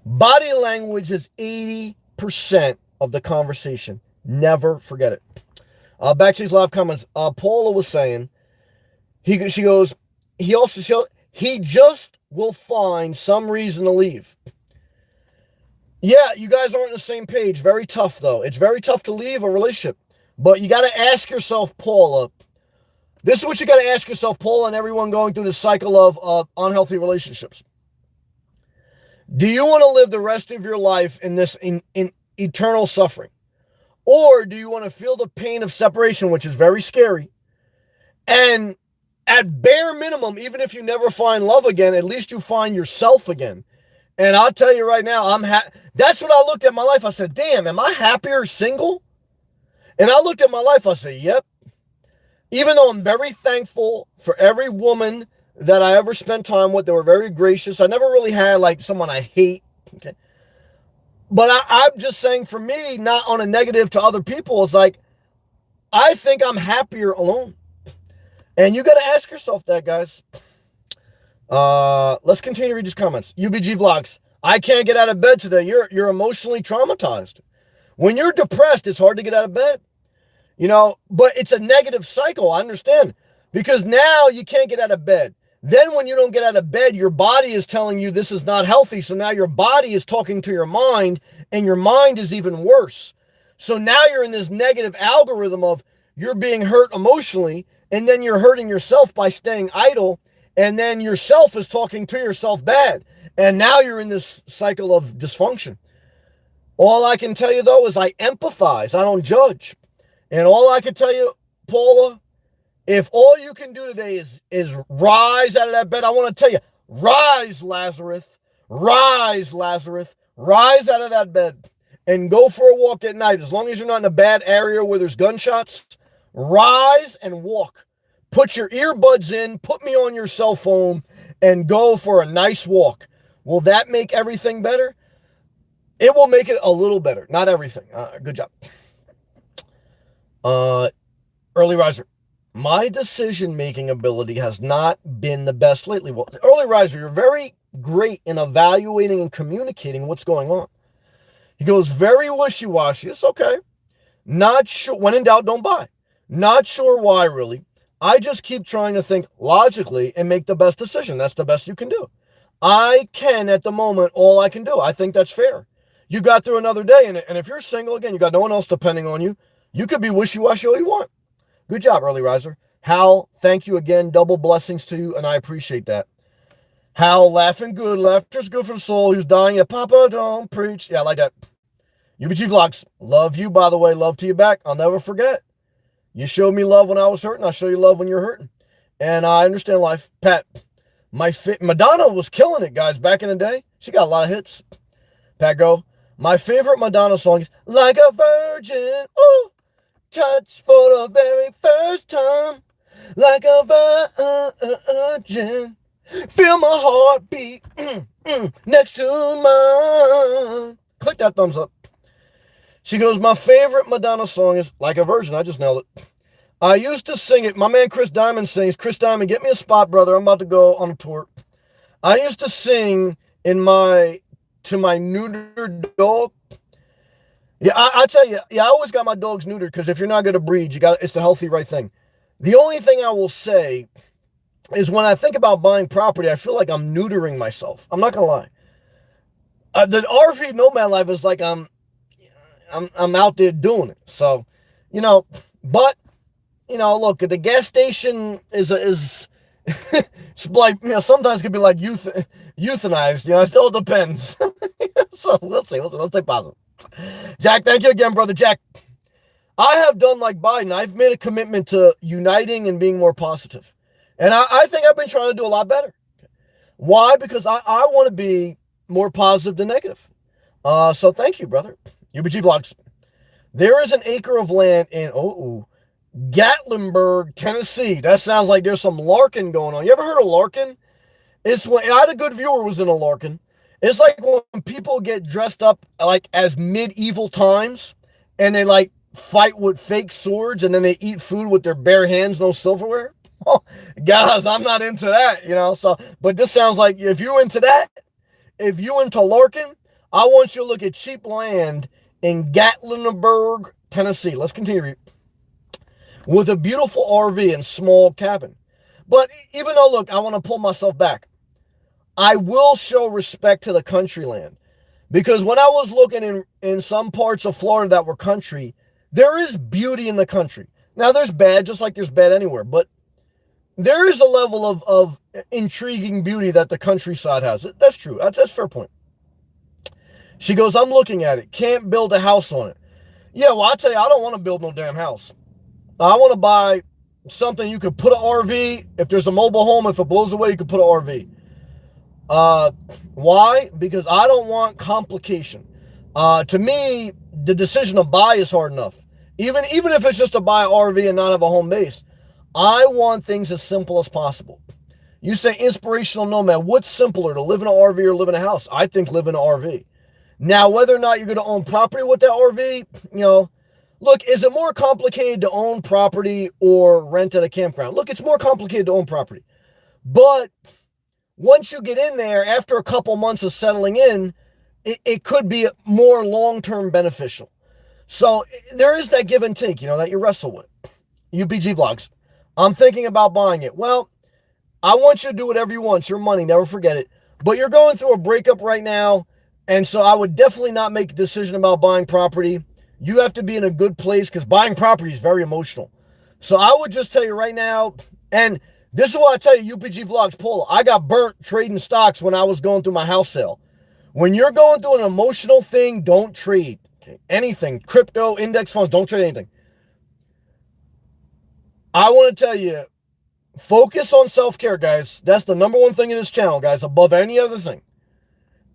Body language is 80% of the conversation. Never forget it. Back to these live comments. Paula was saying, he just will find some reason to leave. Yeah, you guys aren't on the same page. Very tough, though. It's very tough to leave a relationship. But you got to ask yourself, Paula, this is what you got to ask yourself, Paula, and everyone going through this cycle of unhealthy relationships. Do you want to live the rest of your life in this in eternal suffering? Or do you want to feel the pain of separation, which is very scary? And at bare minimum, even if you never find love again, at least you find yourself again. And I'll tell you right now, that's what I looked at my life. I said, damn, am I happier single? And I looked at my life, I said, yep. Even though I'm very thankful for every woman that I ever spent time with, they were very gracious. I never really had like someone I hate. Okay. But I'm just saying for me, not on a negative to other people, it's like, I think I'm happier alone. And you got to ask yourself that, guys. Let's continue to read these comments. UBG Vlogs. I can't get out of bed today. You're emotionally traumatized. When you're depressed, it's hard to get out of bed. But it's a negative cycle. I understand. Because now you can't get out of bed. Then when you don't get out of bed, your body is telling you this is not healthy. So now your body is talking to your mind, and your mind is even worse. So now you're in this negative algorithm of you're being hurt emotionally, and then you're hurting yourself by staying idle, and then yourself is talking to yourself bad. And now you're in this cycle of dysfunction. All I can tell you, though, is I empathize. I don't judge. And all I can tell you, Paula, if all you can do today is rise out of that bed, I want to tell you, rise, Lazarus. Rise, Lazarus. Rise out of that bed and go for a walk at night. As long as you're not in a bad area where there's gunshots, Rise and walk. Put your earbuds in, put me on your cell phone, and go for a nice walk. Will that make everything better? It will make it a little better. Not everything. Good job. Early riser. My decision-making ability has not been the best lately. Well, early riser, you're very great in evaluating and communicating what's going on. He goes, very wishy-washy. It's okay. Not sure. When in doubt, don't buy. Not sure why, really. I just keep trying to think logically and make the best decision. That's the best you can do. I can, at the moment, all I can do. I think that's fair. You got through another day, and if you're single, again, you got no one else depending on you, you could be wishy-washy all you want. Good job, early riser. Hal, thank you again. Double blessings to you, and I appreciate that. Hal, laughing good. Laughter's good for the soul. Who's dying yet? Papa, don't preach. Yeah, I like that. UBG Vlogs, love you, by the way. Love to you back. I'll never forget. You showed me love when I was hurting. I'll show you love when you're hurting. And I understand life. Pat, Madonna was killing it, guys, back in the day. She got a lot of hits. Pat, go. My favorite Madonna song is Like a Virgin. Ooh, touch for the very first time. Like a virgin. Feel my heartbeat next to mine. Click that thumbs up. She goes, my favorite Madonna song is Like a Virgin. I just nailed it. I used to sing it. My man Chris Diamond sings. Chris Diamond, get me a spot, brother. I'm about to go on a tour. I used to sing to my neutered dog. Yeah, I tell you, I always got my dogs neutered because if you're not going to breed, it's the healthy right thing. The only thing I will say is when I think about buying property, I feel like I'm neutering myself. I'm not going to lie. The RV nomad life is like I'm out there doing it. So, but, look, the gas station is it's like, sometimes it could be like euthanized. It still depends. So we'll see. Let's take positive. Jack, thank you again, brother Jack. I have done like Biden. I've made a commitment to uniting and being more positive. And I think I've been trying to do a lot better. Why? Because I want to be more positive than negative. So thank you, brother. UBG Vlogs. There is an acre of land in Gatlinburg, Tennessee. That sounds like there's some larking going on. You ever heard of larking? It's when I had a good viewer who was in a larking. It's like when people get dressed up like as medieval times and they like fight with fake swords and then they eat food with their bare hands, no silverware. Oh, guys, I'm not into that, So, but this sounds like if you're into that, if you're into larking, I want you to look at cheap land in Gatlinburg, Tennessee. Let's continue. With a beautiful RV and small cabin. But even though, look, I want to pull myself back. I will show respect to the country land. Because when I was looking in some parts of Florida that were country, there is beauty in the country. Now, there's bad, just like there's bad anywhere. But there is a level of intriguing beauty that the countryside has. That's true. That's a fair point. She goes, I'm looking at it. Can't build a house on it. Yeah, well, I tell you, I don't want to build no damn house. I want to buy something you could put an RV. If there's a mobile home, if it blows away, you could put an RV. Why? Because I don't want complication. To me, the decision to buy is hard enough. Even if it's just to buy an RV and not have a home base, I want things as simple as possible. You say inspirational nomad. What's simpler, to live in an RV or live in a house? I think live in an RV. Now, whether or not you're going to own property with that RV, look, is it more complicated to own property or rent at a campground? Look, it's more complicated to own property. But once you get in there, after a couple months of settling in, it could be more long-term beneficial. So there is that give and take, that you wrestle with. UPG Vlogs. I'm thinking about buying it. Well, I want you to do whatever you want. It's your money. Never forget it. But you're going through a breakup right now. And so I would definitely not make a decision about buying property. You have to be in a good place because buying property is very emotional. So I would just tell you right now, and this is what I tell you, UPG Vlogs, Polo. I got burnt trading stocks when I was going through my house sale. When you're going through an emotional thing, don't trade. Okay? Anything. Crypto, index funds, don't trade anything. I want to tell you, focus on self-care, guys. That's the number one thing in this channel, guys, above any other thing.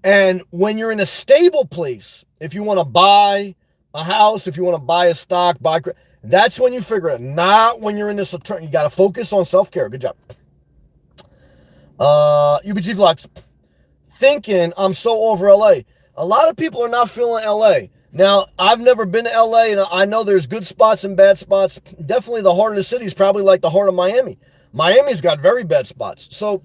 And when you're in a stable place, if you want to buy a house, if you want to buy a stock, That's when you figure it, not when you're in this attorney. You got to focus on self-care. Good job. UBG Vlogs. Thinking I'm so over LA. A lot of people are not feeling LA. Now, I've never been to LA, and I know there's good spots and bad spots. Definitely the heart of the city is probably like the heart of Miami. Miami's got very bad spots. So,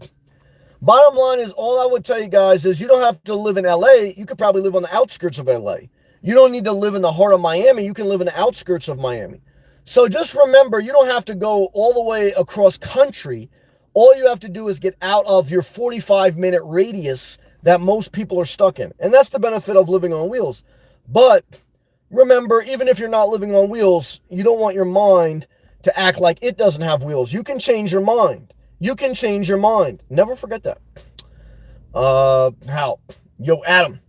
bottom line is, all I would tell you guys is you don't have to live in LA. You could probably live on the outskirts of LA. You don't need to live in the heart of Miami. You can live in the outskirts of Miami. So just remember, you don't have to go all the way across country. All you have to do is get out of your 45-minute radius that most people are stuck in. And that's the benefit of living on wheels. But remember, even if you're not living on wheels, you don't want your mind to act like it doesn't have wheels. You can change your mind. You can change your mind. Never forget that. How? Yo, Adam.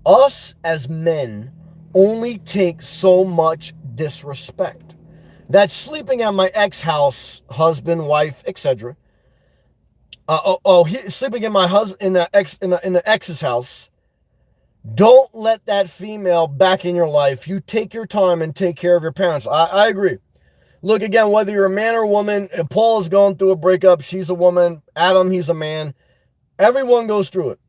Us as men only take so much disrespect. That sleeping at my ex-house, husband, wife, etc. Sleeping in my husband in the ex's house. Don't let that female back in your life. You take your time and take care of your parents. I agree. Look, again, whether you're a man or a woman, Paul is going through a breakup. She's a woman. Adam, he's a man. Everyone goes through it.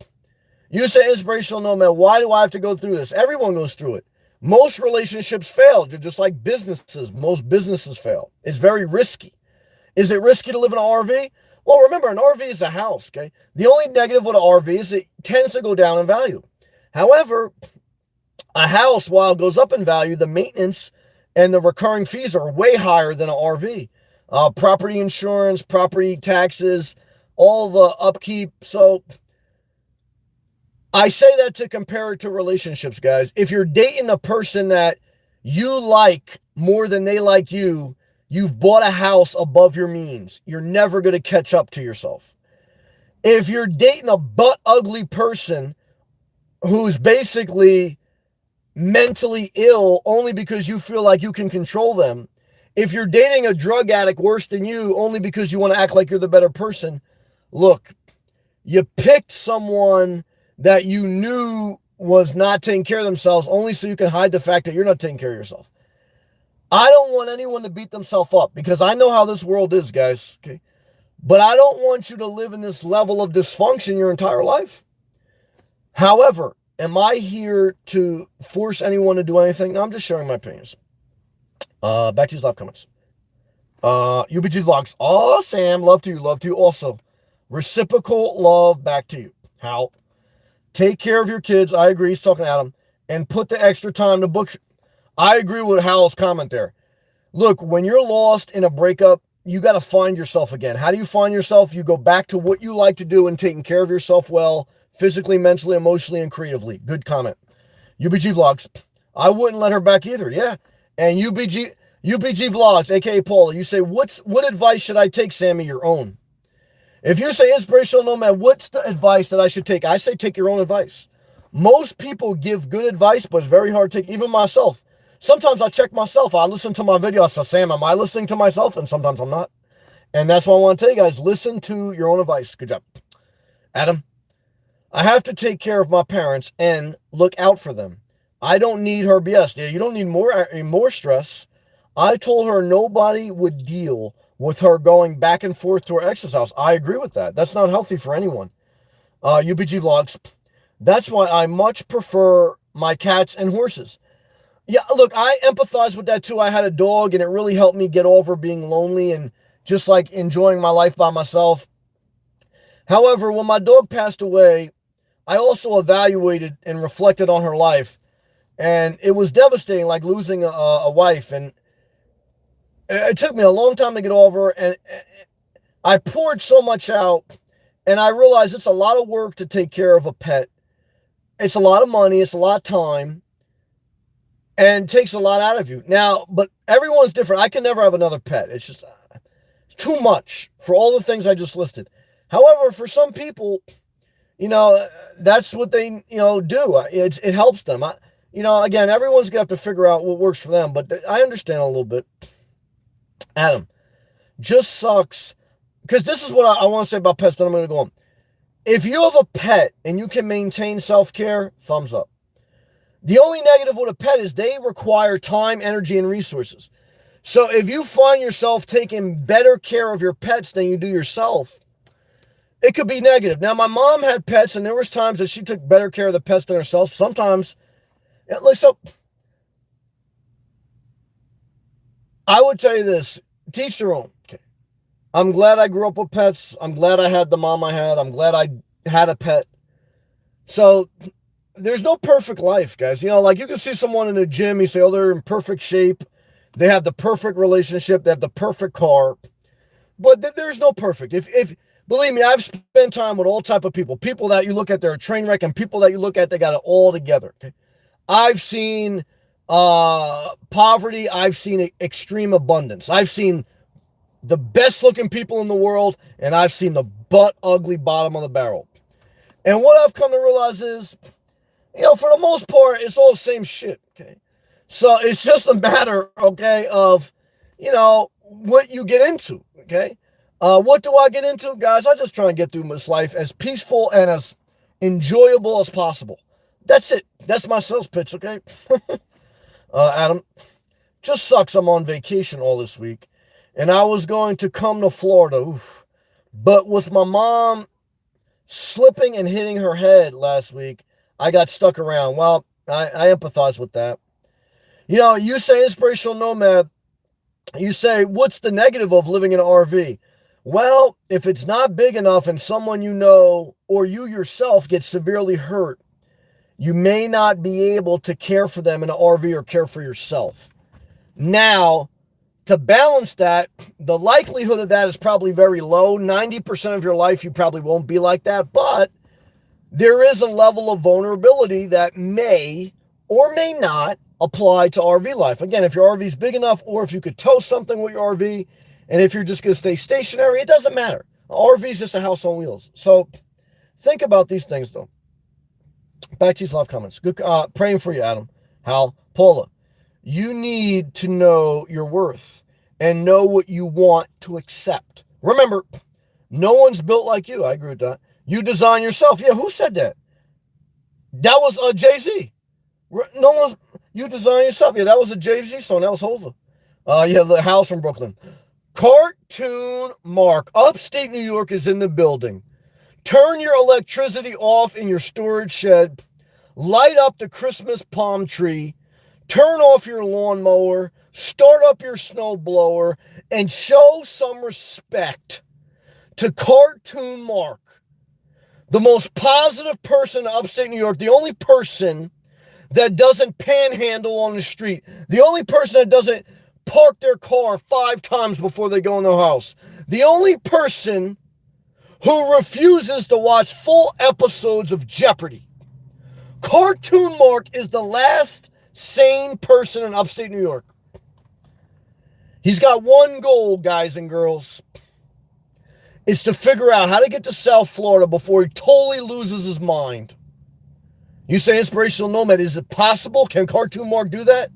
You say inspirational nomad. Why do I have to go through this? Everyone goes through it. Most relationships fail. They're just like businesses. Most businesses fail. It's very risky. Is it risky to live in an RV? Well, remember, an RV is a house, okay? The only negative with an RV is it tends to go down in value. However, a house, while it goes up in value, the maintenance and the recurring fees are way higher than an RV. Property insurance, property taxes, all the upkeep. So I say that to compare it to relationships, guys. If you're dating a person that you like more than they like you, you've bought a house above your means. You're never going to catch up to yourself. If you're dating a butt ugly person who's basically mentally ill only because you feel like you can control them, if you're dating a drug addict worse than you only because you want to act like you're the better person, look, you picked someone that you knew was not taking care of themselves only so you can hide the fact that you're not taking care of yourself. I don't want anyone to beat themselves up because I know how this world is, guys. Okay, but I don't want you to live in this level of dysfunction your entire life. However, am I here to force anyone to do anything? No, I'm just sharing my opinions. Back to these live comments. UBG Vlogs. Oh, Sam, love to you. Love to you also. Reciprocal love back to you. How? Take care of your kids. I agree. He's talking to Adam. And put the extra time to book. I agree with Hal's comment there. Look, when you're lost in a breakup, you got to find yourself again. How do you find yourself? You go back to what you like to do and taking care of yourself well, physically, mentally, emotionally, and creatively. Good comment. UBG Vlogs. I wouldn't let her back either. Yeah. And UBG Vlogs, aka Paula, you say, what advice should I take, Sammy? Your own. If you say inspirational nomad, what's the advice that I should take? I say take your own advice. Most people give good advice, but it's very hard to take. Even myself. Sometimes I check myself. I listen to my video. I say, Sam, am I listening to myself? And sometimes I'm not. And that's why I want to tell you guys, listen to your own advice. Good job. Adam, I have to take care of my parents and look out for them. I don't need her BS. Yeah, you don't need more stress. I told her nobody would deal with her going back and forth to her ex's house. I agree with that. That's not healthy for anyone. UBG Vlogs. That's why I much prefer my cats and horses. Yeah, look, I empathize with that too. I had a dog and it really helped me get over being lonely and just like enjoying my life by myself. However, when my dog passed away, I also evaluated and reflected on her life. And it was devastating, like losing a wife. And it took me a long time to get over. And I poured so much out. And I realized it's a lot of work to take care of a pet. It's a lot of money. It's a lot of time. And takes a lot out of you. Now, but everyone's different. I can never have another pet. It's just too much for all the things I just listed. However, for some people, that's what they, do. It helps them. Again, everyone's going to have to figure out what works for them, but I understand a little bit. Adam, just sucks. Because this is what I want to say about pets, then I'm going to go on. If you have a pet and you can maintain self-care, thumbs up. The only negative with a pet is they require time, energy, and resources. So if you find yourself taking better care of your pets than you do yourself, it could be negative. Now, my mom had pets, and there was times that she took better care of the pets than herself. Sometimes, so I would tell you this, teach their own. Okay. I'm glad I grew up with pets. I'm glad I had the mom I had. I'm glad I had a pet. So there's no perfect life, guys. Like you can see someone in a gym, you say, oh, they're in perfect shape. They have the perfect relationship. They have the perfect car. But there's no perfect. If believe me, I've spent time with all type of people that you look at, they're a train wreck, and people that you look at, they got it all together. Okay. I've seen poverty. I've seen extreme abundance. I've seen the best looking people in the world, and I've seen the butt ugly bottom of the barrel. And what I've come to realize is, for the most part, it's all the same shit. Okay. So it's just a matter, okay, of, what you get into. Okay. What do I get into, guys? I just try and get through this life as peaceful and as enjoyable as possible. That's it. That's my sales pitch. Okay. Adam, just sucks. I'm on vacation all this week, and I was going to come to Florida, but with my mom slipping and hitting her head last week, I got stuck around. Well, I empathize with that. You say inspirational nomad, you say, what's the negative of living in an RV? Well, if it's not big enough and someone you know or you yourself get severely hurt, you may not be able to care for them in an RV or care for yourself. Now, to balance that, the likelihood of that is probably very low. 90% of your life, you probably won't be like that, but there is a level of vulnerability that may or may not apply to RV life. Again, if your RV is big enough, or if you could tow something with your RV, and if you're just going to stay stationary, it doesn't matter. An RV is just a house on wheels. So think about these things, though. Back to these live comments. Good, praying for you, Adam. Hal, Paula. You need to know your worth and know what you want to accept. Remember, no one's built like you. I agree with that. You design yourself. Yeah, who said that? That was Jay-Z. No one's, you design yourself. Yeah, that was a Jay-Z song. That was Hova. Yeah, the house from Brooklyn. Cartoon Mark, upstate New York, is in the building. Turn your electricity off in your storage shed. Light up the Christmas palm tree. Turn off your lawnmower. Start up your snowblower. And show some respect to Cartoon Mark, the most positive person in upstate New York, the only person that doesn't panhandle on the street, the only person that doesn't park their car 5 times before they go in their house, the only person who refuses to watch full episodes of Jeopardy. Cartoon Mark is the last sane person in upstate New York. He's got one goal, guys and girls. It's to figure out how to get to South Florida before he totally loses his mind. You say inspirational nomad. Is it possible? Can Cartoon Mark do that?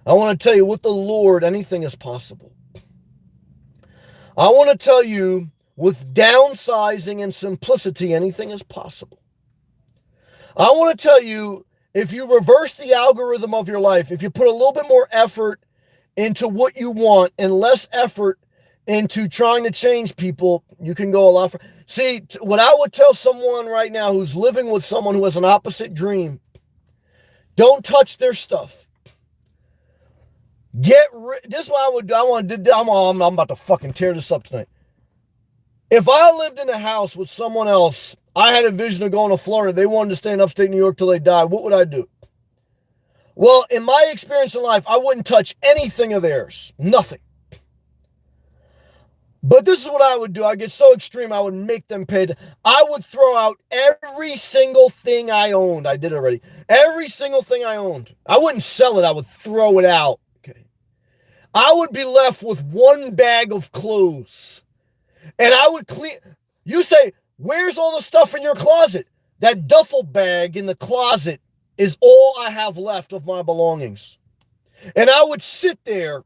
I want to tell you, with the Lord, anything is possible. I want to tell you, with downsizing and simplicity, anything is possible. I want to tell you, if you reverse the algorithm of your life, if you put a little bit more effort into what you want and less effort into trying to change people, you can go a lot further. See, what I would tell someone right now who's living with someone who has an opposite dream, don't touch their stuff. This is what I'm about to fucking tear this up tonight. If I lived in a house with someone else, I had a vision of going to Florida, they wanted to stay in upstate New York till they died, what would I do? Well, in my experience in life, I wouldn't touch anything of theirs. Nothing. But this is what I would do. I'd get so extreme, I would make them pay. I would throw out every single thing I owned. I did already. Every single thing I owned. I wouldn't sell it. I would throw it out. Okay. I would be left with one bag of clothes. And I would clean. You say, where's all the stuff in your closet? That duffel bag in the closet is all I have left of my belongings. And I would sit there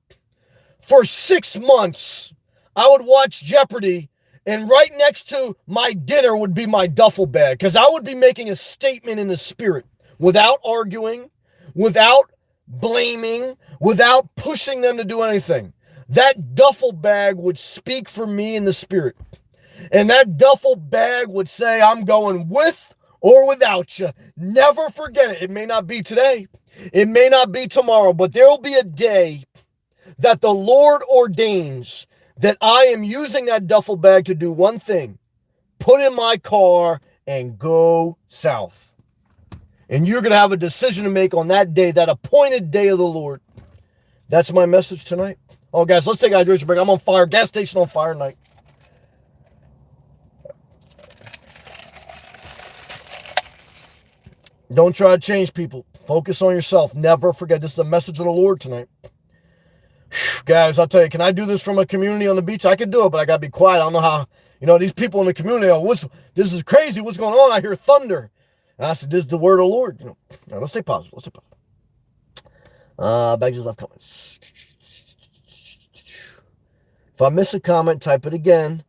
for 6 months. I would watch Jeopardy, and right next to my dinner would be my duffel bag, because I would be making a statement in the spirit without arguing, without blaming, without pushing them to do anything. That duffel bag would speak for me in the spirit. And that duffel bag would say, I'm going with or without you. Never forget it. It may not be today. It may not be tomorrow, but there will be a day that the Lord ordains that I am using that duffel bag to do one thing: put in my car and go south. And you're going to have a decision to make on that day, that appointed day of the Lord. That's my message tonight. Oh, guys, let's take a hydration break. I'm on fire. Gas station on fire tonight. Don't try to change people. Focus on yourself. Never forget. This is the message of the Lord tonight. Whew, guys, I'll tell you, can I do this from a community on the beach? I can do it, but I got to be quiet. I don't know how, these people in the community, this is crazy. What's going on? I hear thunder. And I said, this is the word of the Lord. Now, let's stay positive. Back to left comments. If I miss a comment, type it again.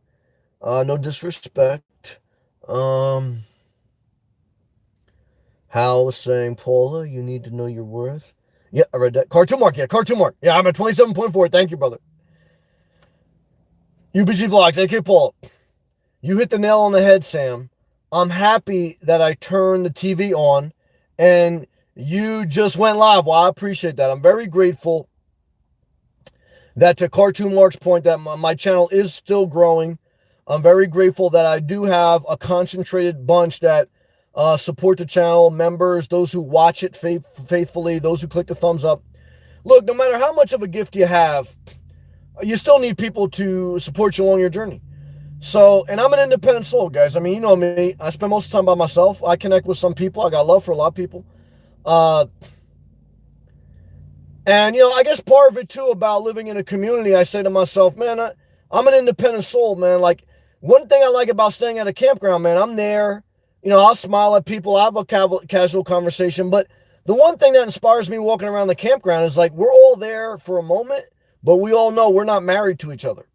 No disrespect. Hal was saying, Paula, you need to know your worth. Yeah, I read that. Cartoon Mark. Yeah, I'm at 27.4. Thank you, brother. UBG Vlogs, AK Paul. You hit the nail on the head, Sam. I'm happy that I turned the TV on and you just went live. Well, I appreciate that. I'm very grateful that, to Cartoon Mark's point, that my channel is still growing. I'm very grateful that I do have a concentrated bunch that support the channel, members, those who watch it faithfully, those who click the thumbs up. Look, no matter how much of a gift you have, you still need people to support you along your journey. So, and I'm an independent soul, guys. I mean, you know me. I spend most of the time by myself. I connect with some people. I got love for a lot of people. And, I guess part of it, too, about living in a community, I say to myself, man, I'm an independent soul, man. Like, one thing I like about staying at a campground, man, I'm there. I'll smile at people. I have a casual conversation. But the one thing that inspires me walking around the campground is, like, we're all there for a moment, but we all know we're not married to each other.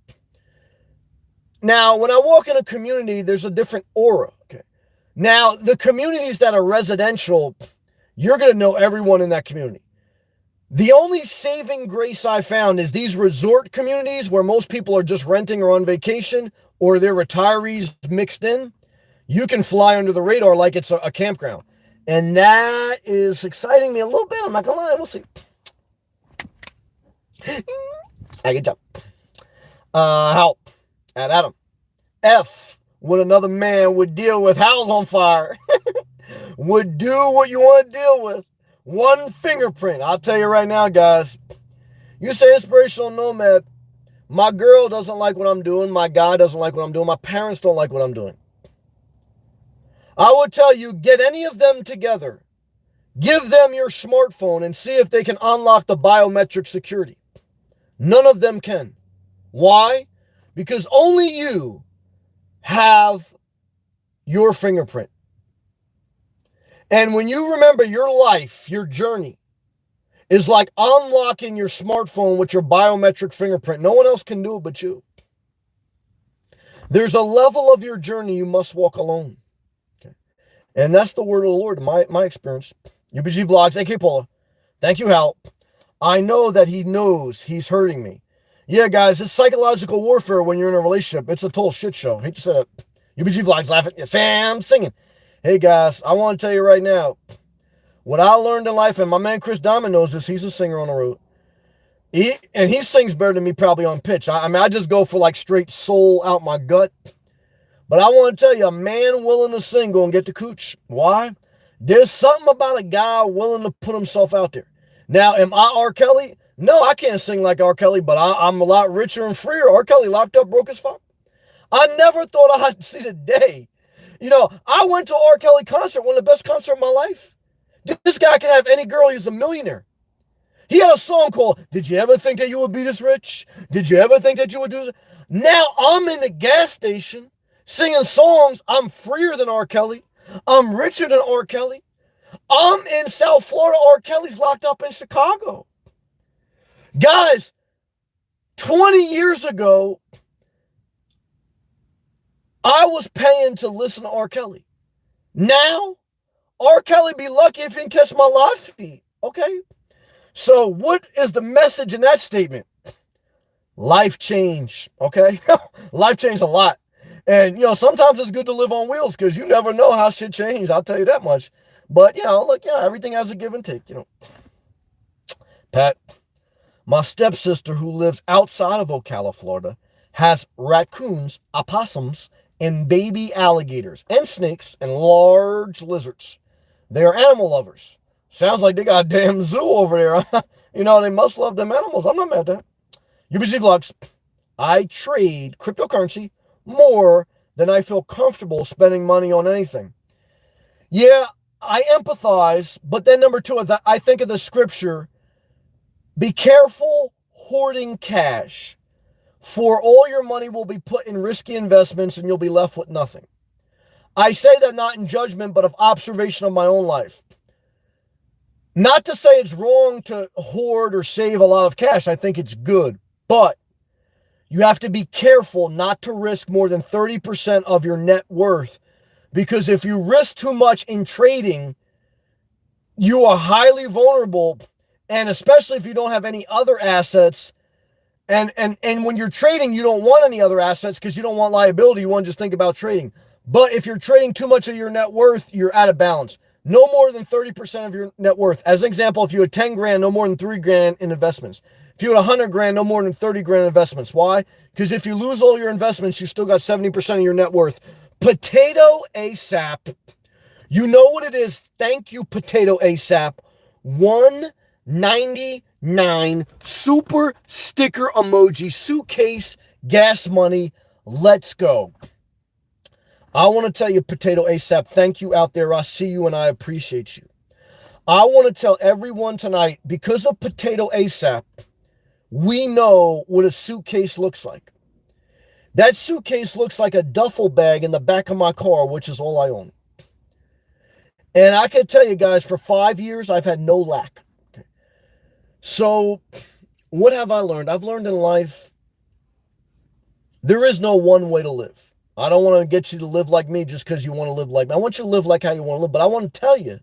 Now, when I walk in a community, there's a different aura. Okay. Now, the communities that are residential, you're going to know everyone in that community. The only saving grace I found is these resort communities where most people are just renting or on vacation, or they're retirees mixed in. You can fly under the radar like it's a campground. And that is exciting me a little bit. I'm not going to lie. We'll see. I can tell. Help. At Adam. F. What another man would deal with. How's on fire. Would do what you want to deal with. One fingerprint. I'll tell you right now, guys. You say inspirational nomad. My girl doesn't like what I'm doing. My guy doesn't like what I'm doing. My parents don't like what I'm doing. I would tell you, get any of them together. Give them your smartphone and see if they can unlock the biometric security. None of them can. Why? Because only you have your fingerprint. And when you remember your life, your journey is like unlocking your smartphone with your biometric fingerprint. No one else can do it but you. There's a level of your journey you must walk alone. Okay. And that's the word of the Lord, my experience. UBG Vlogs, AK Paula. Thank you, Hal. I know that he knows he's hurting me. Yeah, guys, it's psychological warfare when you're in a relationship. It's a total shit show. Hate to say that. UBG Vlogs laughing. Yeah, Sam singing. Hey, guys, I want to tell you right now, what I learned in life, and my man Chris Diamond knows this, he's a singer on the road. He sings better than me probably on pitch. I mean, I just go for like straight soul out my gut. But I want to tell you, a man willing to sing gonna get the cooch. Why? There's something about a guy willing to put himself out there. Now, am I R. Kelly? No, I can't sing like R. Kelly, but I'm a lot richer and freer. R. Kelly locked up, broke as fuck. I never thought I'd see the day. I went to R. Kelly concert, one of the best concerts of my life. This guy can have any girl. He's a millionaire. He had a song called, Did You Ever Think That You Would Be This Rich? Did you ever think that you would do this? Now I'm in the gas station singing songs. I'm freer than R. Kelly. I'm richer than R. Kelly. I'm in South Florida. R. Kelly's locked up in Chicago. Guys, 20 years ago, I was paying to listen to R. Kelly. Now, R. Kelly be lucky if he can catch my live feed. Okay? So what is the message in that statement? Life change, okay? Life changed a lot. And, sometimes it's good to live on wheels because you never know how shit changed. I'll tell you that much. But, look, everything has a give and take, Pat, my stepsister who lives outside of Ocala, Florida, has raccoons, opossums, and baby alligators, and snakes, and large lizards. They are animal lovers. Sounds like they got a damn zoo over there. They must love them animals. I'm not mad at that. UBC Vlogs, I trade cryptocurrency more than I feel comfortable spending money on anything. Yeah, I empathize, but then number two, I think of the scripture, be careful hoarding cash, for all your money will be put in risky investments and you'll be left with nothing. I say that not in judgment, but of observation of my own life. Not to say it's wrong to hoard or save a lot of cash. I think it's good, but you have to be careful not to risk more than 30% of your net worth, because if you risk too much in trading, you are highly vulnerable, and especially if you don't have any other assets. And when you're trading, you don't want any other assets because you don't want liability. You want to just think about trading. But if you're trading too much of your net worth, you're out of balance. No more than 30% of your net worth. As an example, if you had 10 grand, no more than 3 grand in investments. If you had 100 grand, no more than 30 grand in investments. Why? Because if you lose all your investments, you still got 70% of your net worth. Potato ASAP. You know what it is. Thank you, Potato ASAP. 199 super sticker emoji, suitcase, gas money. Let's go. I want to tell you, Potato ASAP, thank you out there. I see you and I appreciate you. I want to tell everyone tonight, because of Potato ASAP, we know what a suitcase looks like. That suitcase looks like a duffel bag in the back of my car, which is all I own. And I can tell you guys, for 5 years, I've had no lack. Okay. So what have I learned? I've learned in life, there is no one way to live. I don't want to get you to live like me just because you want to live like me. I want you to live like how you want to live, but I want to tell you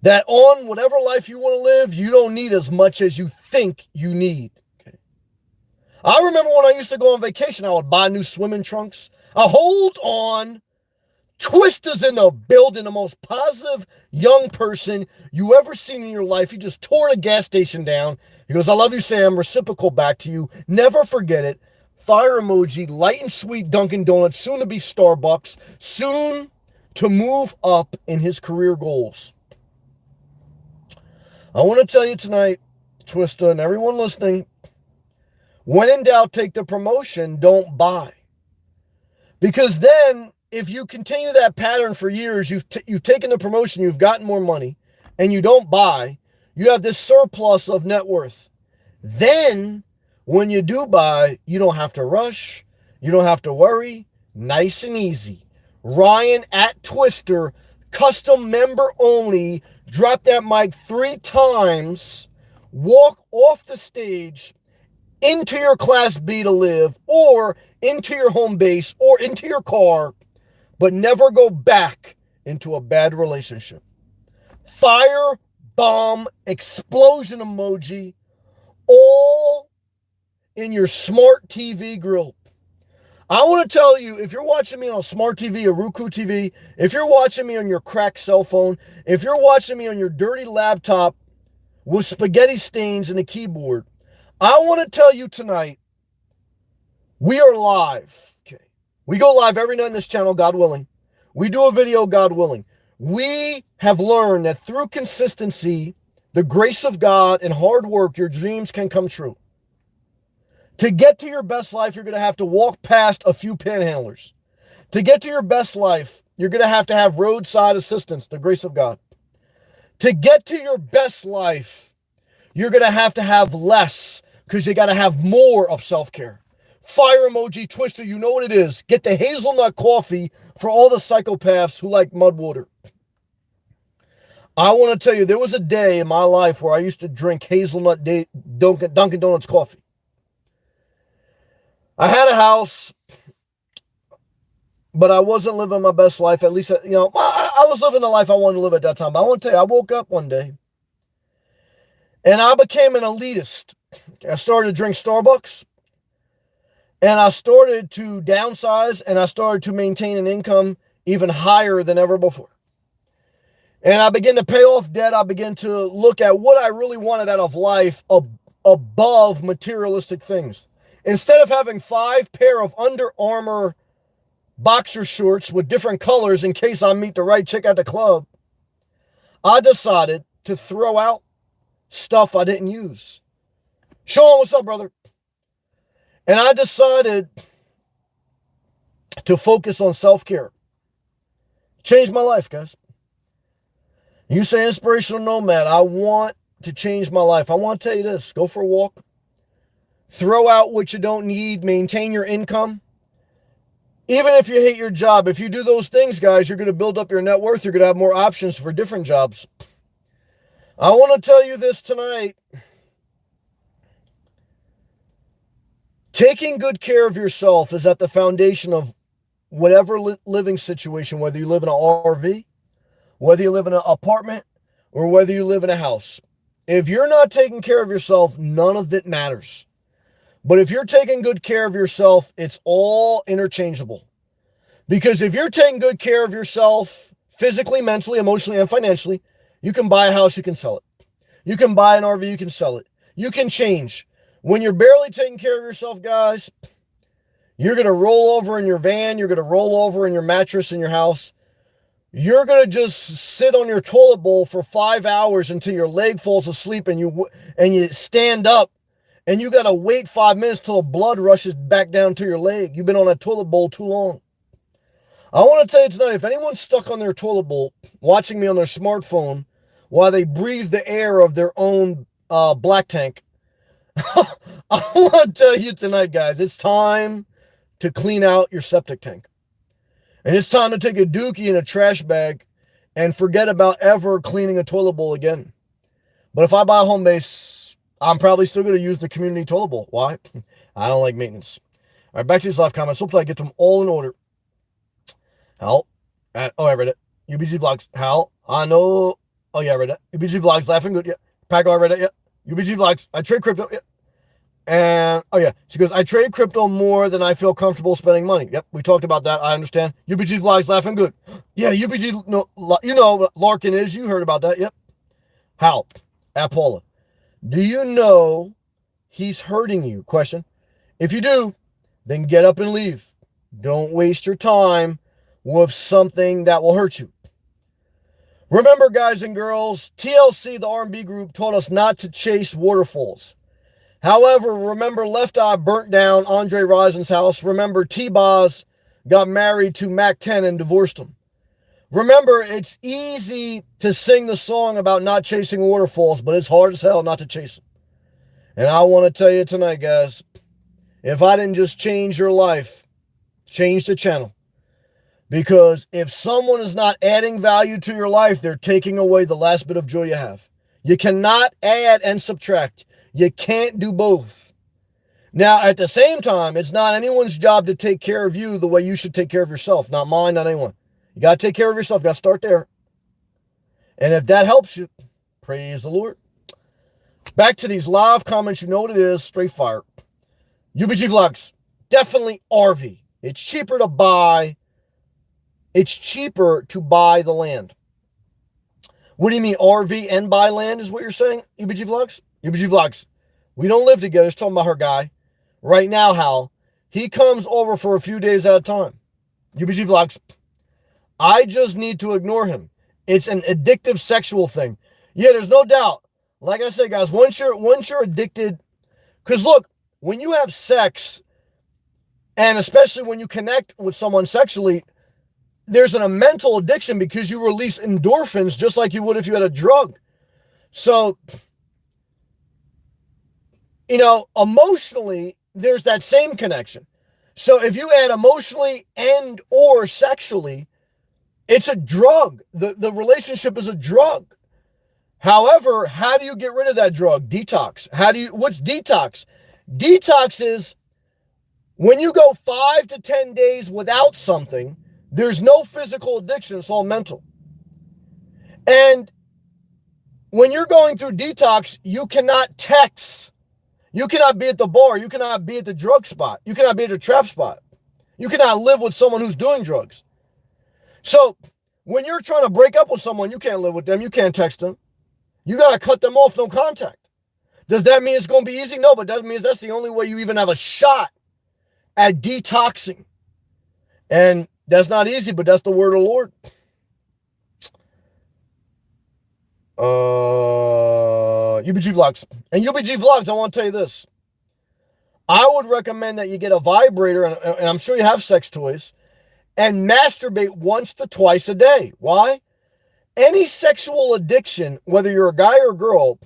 that on whatever life you want to live, you don't need as much as you think you need. Okay. I remember when I used to go on vacation, I would buy new swimming trunks. Hold on. Twister's in the building, the most positive young person you ever seen in your life. He just tore the gas station down. He goes, I love you, Sam. Reciprocal back to you. Never forget it. Fire emoji, light and sweet Dunkin' Donuts, soon to be Starbucks, soon to move up in his career goals. I want to tell you tonight, Twista, and everyone listening, when in doubt, take the promotion, don't buy. Because then, if you continue that pattern for years, you've taken the promotion, you've gotten more money, and you don't buy, you have this surplus of net worth. Then, when you do buy, you don't have to rush. You don't have to worry. Nice and easy. Ryan at Twister, custom member only. Drop that mic 3 times. Walk off the stage into your Class B to live, or into your home base, or into your car, but never go back into a bad relationship. Fire, bomb, explosion emoji, all in your smart TV grill. I want to tell you, if you're watching me on a smart TV, a Roku TV, if you're watching me on your cracked cell phone, if you're watching me on your dirty laptop with spaghetti stains in the keyboard, I want to tell you tonight, we are live. Okay. We go live every night on this channel, God willing. We do a video, God willing. We have learned that through consistency, the grace of God, and hard work, your dreams can come true. To get to your best life, you're going to have to walk past a few panhandlers. To get to your best life, you're going to have roadside assistance, the grace of God. To get to your best life, you're going to have less, because you got to have more of self-care. Fire emoji, Twister, you know what it is. Get the hazelnut coffee for all the psychopaths who like mud water. I want to tell you, there was a day in my life where I used to drink hazelnut Dunkin' Donuts coffee. I had a house, but I wasn't living my best life. At least, I was living the life I wanted to live at that time. But I want to tell you, I woke up one day And I became an elitist. I started to drink Starbucks, and I started to downsize, and I started to maintain an income even higher than ever before. And I began to pay off debt. I began to look at what I really wanted out of life above materialistic things. Instead of having 5 pair of Under Armour boxer shorts with different colors in case I meet the right chick at the club, I decided to throw out stuff I didn't use. Sean, what's up, brother? And I decided to focus on self-care. Changed my life, guys. You say inspirational nomad. I want to change my life. I want to tell you this. Go for a walk. Throw out what you don't need. Maintain your income. Even if you hate your job, if you do those things, guys, you're going to build up your net worth. You're going to have more options for different jobs. I want to tell you this tonight. Taking good care of yourself is at the foundation of whatever living situation, whether you live in an RV, whether you live in an apartment, or whether you live in a house. If you're not taking care of yourself, none of it matters. But if you're taking good care of yourself, it's all interchangeable. Because if you're taking good care of yourself physically, mentally, emotionally, and financially, you can buy a house, you can sell it. You can buy an RV, you can sell it. You can change. When you're barely taking care of yourself, guys, you're going to roll over in your van, you're going to roll over in your mattress in your house. You're going to just sit on your toilet bowl for 5 hours until your leg falls asleep and you stand up, and you got to wait 5 minutes till the blood rushes back down to your leg. You've been on that toilet bowl too long. I want to tell you tonight, if anyone's stuck on their toilet bowl, watching me on their smartphone while they breathe the air of their own black tank, I want to tell you tonight, guys, it's time to clean out your septic tank. And it's time to take a dookie in a trash bag and forget about ever cleaning a toilet bowl again. But if I buy a home base, I'm probably still going to use the community toilet bowl. Why? I don't like maintenance. All right, back to these live comments. Hopefully I get them all in order. Hal. I read it. UBG Vlogs. Hal. I know. Oh, yeah, I read it. UBG Vlogs. Laughing good. Yeah. Paco, I read it. Yeah. UBG Vlogs. I trade crypto. Yeah. And, oh, yeah. She goes, I trade crypto more than I feel comfortable spending money. Yep. We talked about that. I understand. UBG Vlogs. Laughing good. Yeah. UBG. No, you know what Larkin is. You heard about that. Yep. Hal. At Paula. Do you know he's hurting you? Question. If you do, then get up and leave. Don't waste your time with something that will hurt you. Remember, guys and girls, TLC, the R&B group, taught us not to chase waterfalls. However, remember Left Eye burnt down Andre Rison's house. Remember T-Boz got married to Mac 10 and divorced him. Remember, it's easy to sing the song about not chasing waterfalls, but it's hard as hell not to chase them. And I want to tell you tonight, guys, if I didn't just change your life, change the channel. Because if someone is not adding value to your life, they're taking away the last bit of joy you have. You cannot add and subtract. You can't do both. Now, at the same time, it's not anyone's job to take care of you the way you should take care of yourself. Not mine, not anyone. You got to take care of yourself. You got to start there. And if that helps you, praise the Lord. Back to these live comments. You know what it is. Straight fire. UBG Vlogs. Definitely RV. It's cheaper to buy. It's cheaper to buy the land. What do you mean, RV and buy land is what you're saying, UBG Vlogs? UBG Vlogs. We don't live together. She's talking about her guy. Right now, Hal, he comes over for a few days at a time. UBG Vlogs. I just need to ignore him. It's an addictive sexual thing. Yeah, there's no doubt. Like I said, guys, once you're addicted, because look, when you have sex, and especially when you connect with someone sexually, there's a mental addiction because you release endorphins just like you would if you had a drug. So, emotionally, there's that same connection. So if you add emotionally and or sexually, it's a drug. The relationship is a drug. However, how do you get rid of that drug? Detox. What's detox? Detox is when you go 5 to 10 days without something. There's no physical addiction. It's all mental. And when you're going through detox, you cannot text. You cannot be at the bar. You cannot be at the drug spot. You cannot be at the trap spot. You cannot live with someone who's doing drugs. So when you're trying to break up with someone, you can't live with them. You can't text them. You got to cut them off, no contact. Does that mean it's going to be easy? No, but that means that's the only way you even have a shot at detoxing. And that's not easy, but that's the word of the Lord. UBG Vlogs. And UBG Vlogs, I want to tell you this. I would recommend that you get a vibrator, and I'm sure you have sex toys, and masturbate once to twice a day. Why? Any sexual addiction, whether you're a guy or a girl,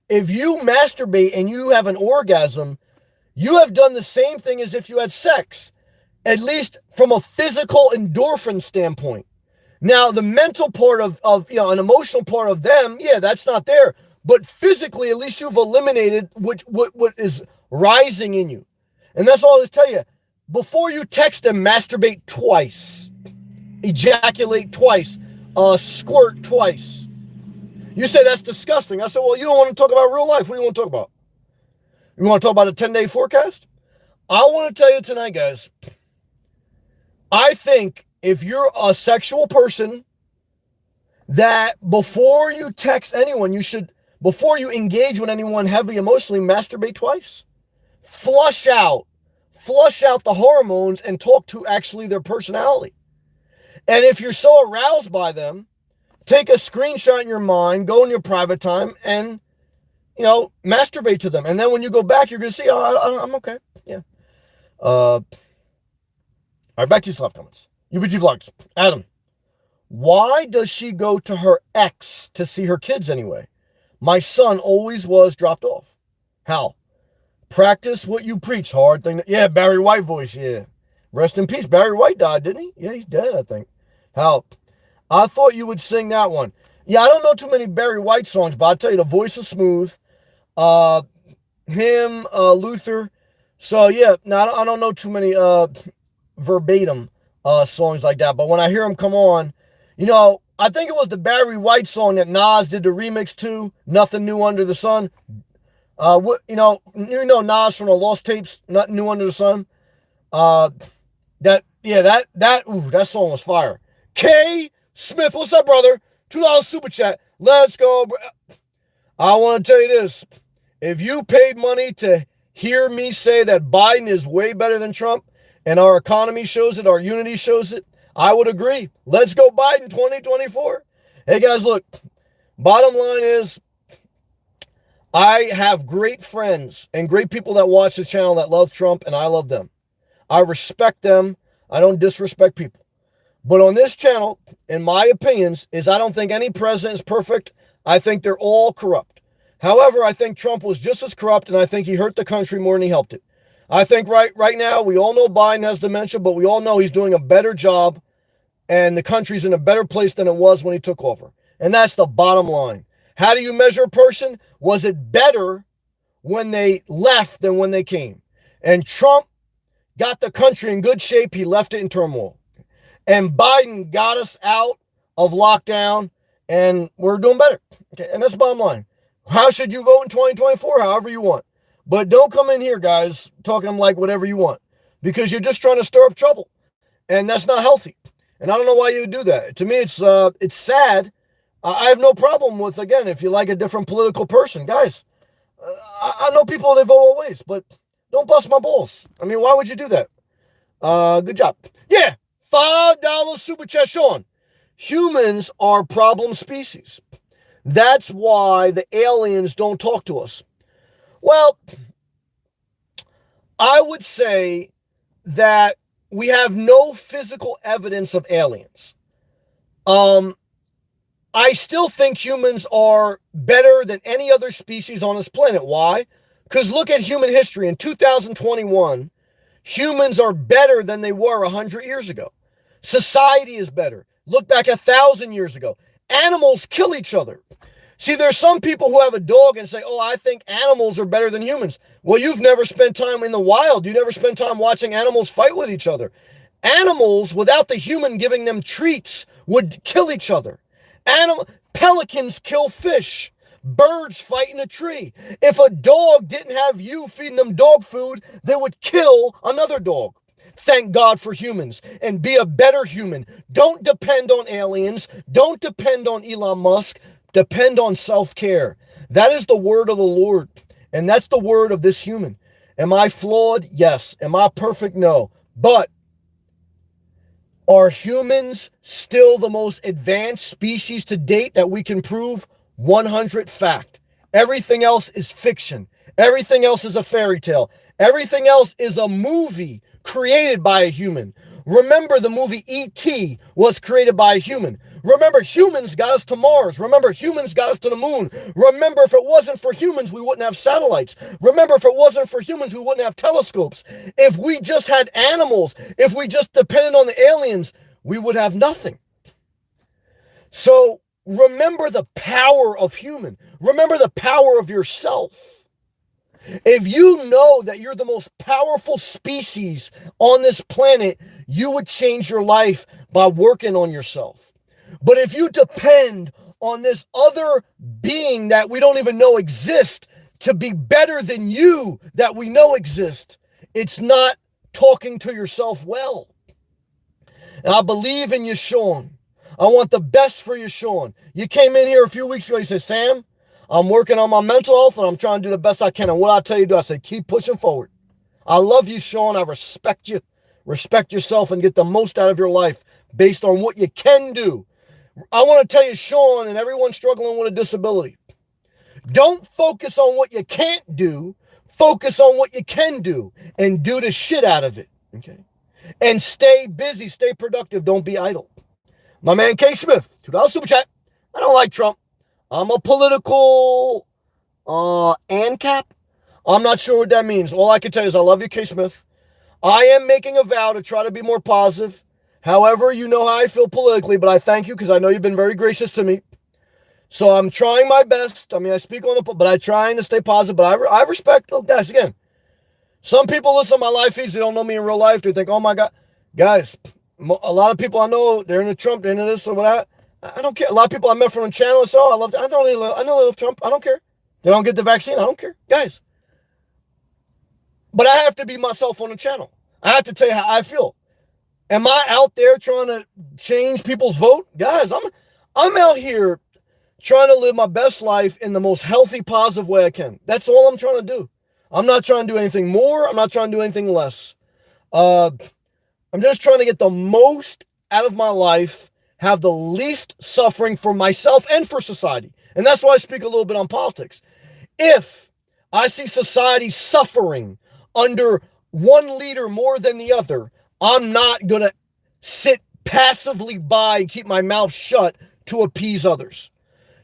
if you masturbate and you have an orgasm, you have done the same thing as if you had sex, at least from a physical endorphin standpoint. Now, the mental part of an emotional part of them, yeah, that's not there. But physically, at least you've eliminated what is rising in you. And that's all I always tell you. Before you text them, masturbate twice. Ejaculate twice. Squirt twice. You say that's disgusting. I said, well, you don't want to talk about real life. What do you want to talk about? You want to talk about a 10-day forecast? I want to tell you tonight, guys, I think if you're a sexual person, that before you text anyone, before you engage with anyone heavy emotionally, masturbate twice. Flush out the hormones and talk to actually their personality. And if you're so aroused by them, take a screenshot in your mind, go in your private time, and, masturbate to them. And then when you go back, you're going to see, I'm okay. Yeah. All right, back to your left comments. UBG Vlogs. Adam, why does she go to her ex to see her kids anyway? My son always was dropped off. How? Practice what you preach. Hard thing. Yeah, Barry White voice. Yeah. Rest in peace. Barry White died, didn't he? Yeah, he's dead, I think. How? I thought you would sing that one. Yeah, I don't know too many Barry White songs, but I'll tell you, the voice is smooth. Luther. So, yeah, no, I don't know too many verbatim songs like that. But when I hear them come on, I think it was the Barry White song that Nas did the remix to, Nothing New Under the Sun. Nas from the Lost Tapes, Nothing New Under the Sun. That song was fire. K. Smith, what's up, brother? $2 super chat. Let's go. I want to tell you this. If you paid money to hear me say that Biden is way better than Trump, and our economy shows it, our unity shows it, I would agree. Let's go Biden 2024. Hey, guys, look. Bottom line is, I have great friends and great people that watch the channel that love Trump, and I love them. I respect them. I don't disrespect people. But on this channel, in my opinions, I don't think any president is perfect. I think they're all corrupt. However, I think Trump was just as corrupt, and I think he hurt the country more than he helped it. I think right now, we all know Biden has dementia, but we all know he's doing a better job, and the country's in a better place than it was when he took over. And that's the bottom line. How do you measure a person? Was it better when they left than when they came? And Trump got the country in good shape. He left it in turmoil. And Biden got us out of lockdown, and we're doing better. Okay, and that's the bottom line. How should you vote in 2024? However you want. But don't come in here, guys, talking like whatever you want, because you're just trying to stir up trouble, and that's not healthy. And I don't know why you would do that. To me, it's sad. I have no problem with, again, if you like a different political person. Guys, I know people, they vote all ways, but don't bust my balls. I mean, why would you do that? Good job. Yeah, $5 super chat, Sean. Humans are problem species. That's why the aliens don't talk to us. Well, I would say that we have no physical evidence of aliens. I still think humans are better than any other species on this planet. Why? Because look at human history. In 2021, humans are better than they were 100 years ago. Society is better. Look back 1,000 years ago. Animals kill each other. See, there's some people who have a dog and say, oh, I think animals are better than humans. Well, you've never spent time in the wild. You never spent time watching animals fight with each other. Animals, without the human giving them treats, would kill each other. Pelicans kill fish. Birds fight in a tree. If a dog didn't have you feeding them dog food, they would kill another dog. Thank God for humans and be a better human. Don't depend on aliens. Don't depend on Elon Musk. Depend on self-care. That is the word of the Lord. And that's the word of this human. Am I flawed? Yes. Am I perfect? No. But are humans still the most advanced species to date that we can prove? 100 fact. Everything else is fiction. Everything else is a fairy tale. Everything else is a movie created by a human. Remember, the movie E.T. was created by a human. Remember, humans got us to Mars. Remember, humans got us to the moon. Remember, if it wasn't for humans, we wouldn't have satellites. Remember, if it wasn't for humans, we wouldn't have telescopes. If we just had animals, if we just depended on the aliens, we would have nothing. So remember the power of human. Remember the power of yourself. If you know that you're the most powerful species on this planet, you would change your life by working on yourself. But if you depend on this other being that we don't even know exists to be better than you that we know exists, it's not talking to yourself well. And I believe in you, Sean. I want the best for you, Sean. You came in here a few weeks ago, you said, Sam, I'm working on my mental health and I'm trying to do the best I can. And what I tell you to do, I say, keep pushing forward. I love you, Sean. I respect you. Respect yourself and get the most out of your life based on what you can do. I want to tell you, Sean, and everyone struggling with a disability, don't focus on what you can't do. Focus on what you can do and do the shit out of it. Okay. And stay busy, stay productive. Don't be idle. My man K. Smith, $2 super chat. I don't like Trump. I'm a political ANCAP. I'm not sure what that means. All I can tell you is I love you, K. Smith. I am making a vow to try to be more positive. However, you know how I feel politically, but I thank you because I know you've been very gracious to me. So I'm trying my best. I mean, I speak on it, but I'm trying to stay positive. But I respect, guys, again, some people listen to my live feeds. They don't know me in real life. They think, oh, my God. Guys, a lot of people I know, they're into Trump, they're into this or what. I don't care. A lot of people I met from the channel and so I know they love Trump. I don't care. They don't get the vaccine. I don't care. Guys. But I have to be myself on the channel. I have to tell you how I feel. Am I out there trying to change people's vote? Guys, I'm out here trying to live my best life in the most healthy, positive way I can. That's all I'm trying to do. I'm not trying to do anything more. I'm not trying to do anything less. I'm just trying to get the most out of my life, have the least suffering for myself and for society. And that's why I speak a little bit on politics. If I see society suffering under one leader more than the other, I'm not going to sit passively by and keep my mouth shut to appease others.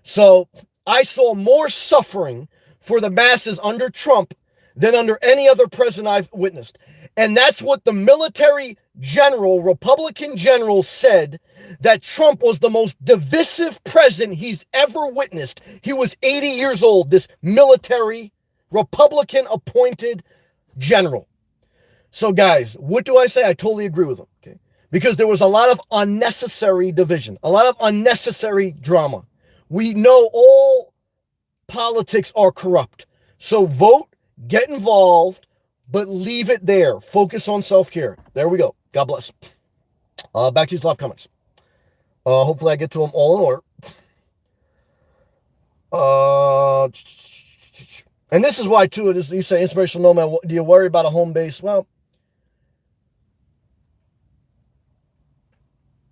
So I saw more suffering for the masses under Trump than under any other president I've witnessed. And that's what the military general, Republican general, said, that Trump was the most divisive president he's ever witnessed. He was 80 years old, this military, Republican appointed general. So guys, what do I say? I totally agree with him, okay? Because there was a lot of unnecessary division, a lot of unnecessary drama. We know all politics are corrupt. So vote, get involved, but leave it there. Focus on self-care. There we go. God bless. Back to these live comments. Hopefully I get to them all in order. And this is why, too, you say inspirational nomad, do you worry about a home base? Well,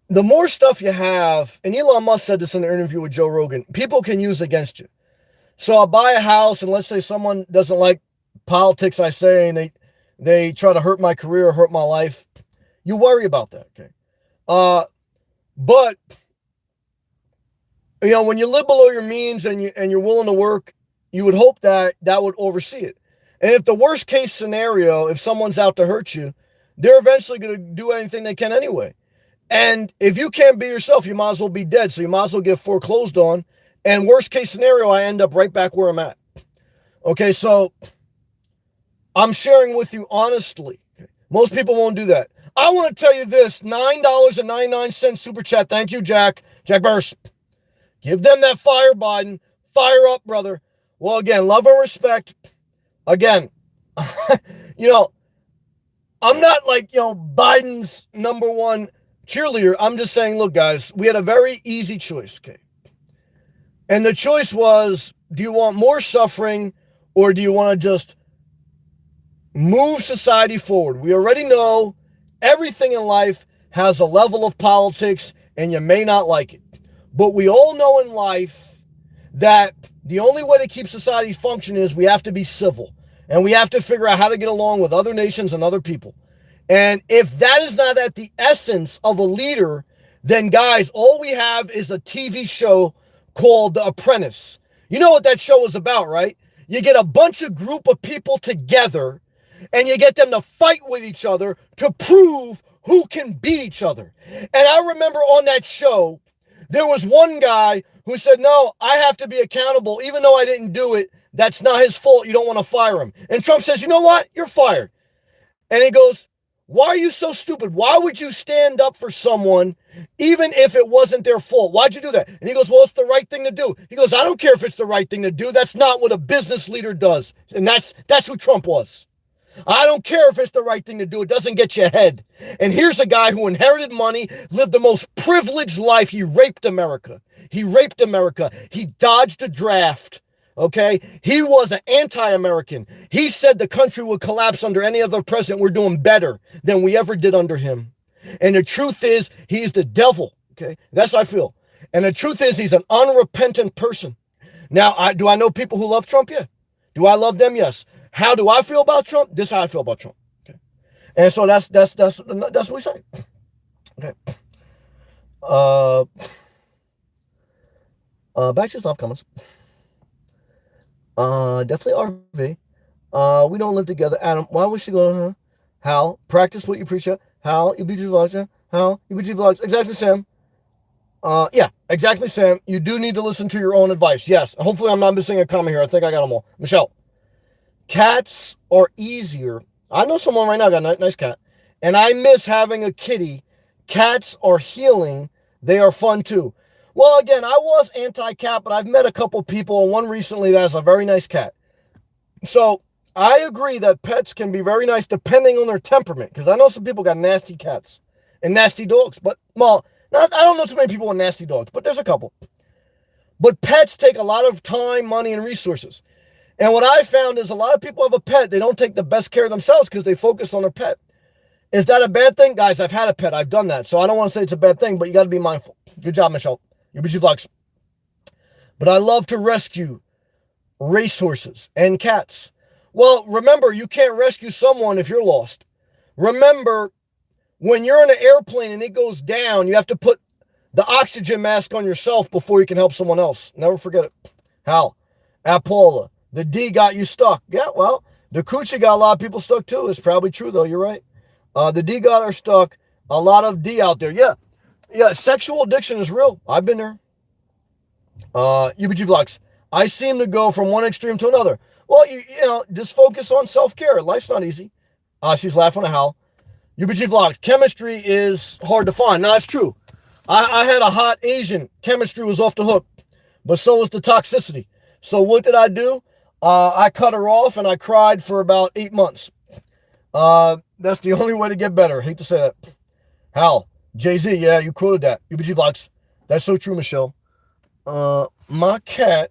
the more stuff you have, and Elon Musk said this in an interview with Joe Rogan, people can use against you. So I'll buy a house, and let's say someone doesn't like politics I say, and they try to hurt my career or hurt my life. You worry about that, okay? But, you know, when you live below your means and you're willing to work, you would hope that would oversee it. And if the worst case scenario, if someone's out to hurt you, they're eventually going to do anything they can anyway. And if you can't be yourself, you might as well be dead. So you might as well get foreclosed on. And worst case scenario, I end up right back where I'm at. Okay, so I'm sharing with you honestly. Most people won't do that. I want to tell you this, $9.99 super chat. Thank you, Jack. Jack Burst. Give them that fire, Biden. Fire up, brother. Well, again, love and respect. Again, you know, I'm not like, Biden's number one cheerleader. I'm just saying, look, guys, we had a very easy choice, okay? And the choice was, do you want more suffering or do you want to just move society forward? We already know everything in life has a level of politics and you may not like it. But we all know in life that the only way to keep society functioning is we have to be civil. And we have to figure out how to get along with other nations and other people. And if that is not at the essence of a leader, then guys, all we have is a TV show called The Apprentice. You know what that show is about, right? You get a bunch of group of people together and you get them to fight with each other to prove who can beat each other. And I remember on that show, there was one guy who said, no, I have to be accountable. Even though I didn't do it, that's not his fault. You don't want to fire him. And Trump says, you know what? You're fired. And he goes, why are you so stupid? Why would you stand up for someone even if it wasn't their fault? Why'd you do that? And he goes, well, it's the right thing to do. He goes, I don't care if it's the right thing to do. That's not what a business leader does. And that's who Trump was. I don't care if it's the right thing to do. It doesn't get you ahead. And here's a guy who inherited money, lived the most privileged life. He raped America. He dodged a draft. Okay? He was an anti-American. He said the country would collapse under any other president. We're doing better than we ever did under him. And the truth is, he's the devil. Okay? That's how I feel. And the truth is, he's an unrepentant person. Now, do I know people who love Trump? Yeah. Do I love them? Yes. How do I feel about Trump? This is how I feel about Trump. Okay. And so that's what we say. Okay. Back to stuff comments. Definitely RV. We don't live together. Adam, why was she going, huh? How? Practice what you preach at. How? UBG vlogs, how? UBG vlogs. Exactly, Sam. Yeah, exactly, Sam. You do need to listen to your own advice. Yes. Hopefully I'm not missing a comment here. I think I got them all. Michelle. Cats are easier. I know someone right now got a nice cat. And I miss having a kitty. Cats are healing. They are fun too. Well, again, I was anti-cat, but I've met a couple people, and one recently that has a very nice cat. So I agree that pets can be very nice depending on their temperament, because I know some people got nasty cats and nasty dogs. But, well, I don't know too many people with nasty dogs, but there's a couple. But pets take a lot of time, money, and resources. And what I found is a lot of people have a pet. They don't take the best care of themselves because they focus on their pet. Is that a bad thing? Guys, I've had a pet. I've done that. So I don't want to say it's a bad thing, but you got to be mindful. Good job, Michelle. UBG Vlogs. But I love to rescue racehorses and cats. Well, remember, you can't rescue someone if you're lost. Remember, when you're in an airplane and it goes down, you have to put the oxygen mask on yourself before you can help someone else. Never forget it. How? At Paula. The D got you stuck. Yeah, well, the coochie got a lot of people stuck too. It's probably true, though. You're right. The D got her stuck. A lot of D out there. Yeah. Yeah, sexual addiction is real. I've been there. UBG Vlogs. I seem to go from one extreme to another. Well, you know, just focus on self-care. Life's not easy. She's laughing at Hal. UBG Vlogs. Chemistry is hard to find. Now, that's true. I had a hot Asian. Chemistry was off the hook. But so was the toxicity. So what did I do? I cut her off and I cried for about 8 months. That's the only way to get better. Hate to say that. Hal. Jay-Z, yeah, you quoted that. UBG Vlogs. That's so true, Michelle. My cat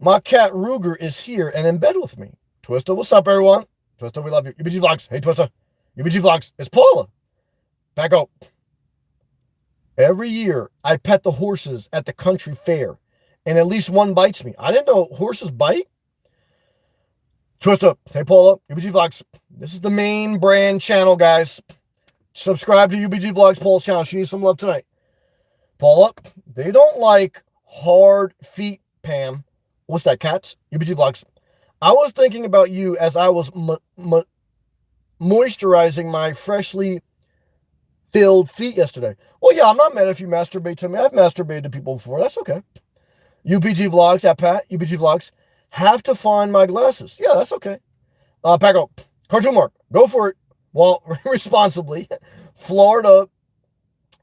Ruger is here and in bed with me. Twister, what's up, everyone? Twister, we love you. UBG Vlogs. Hey, Twister. UBG Vlogs. It's Paula. Back up. Every year, I pet the horses at the country fair, and at least one bites me. I didn't know horses bite. Twister. Hey, Paula. UBG Vlogs. This is the main brand channel, guys. Subscribe to UBG Vlogs, Paul's channel. She needs some love tonight. Paula, they don't like hard feet, Pam. What's that, cats? UBG Vlogs. I was thinking about you as I was moisturizing my freshly filled feet yesterday. Well, yeah, I'm not mad if you masturbate to me. I've masturbated to people before. That's okay. UBG Vlogs, at Pat. UBG Vlogs. Have to find my glasses. Yeah, that's okay. Pack up. Cartoon Mark. Go for it. Well, responsibly. Florida.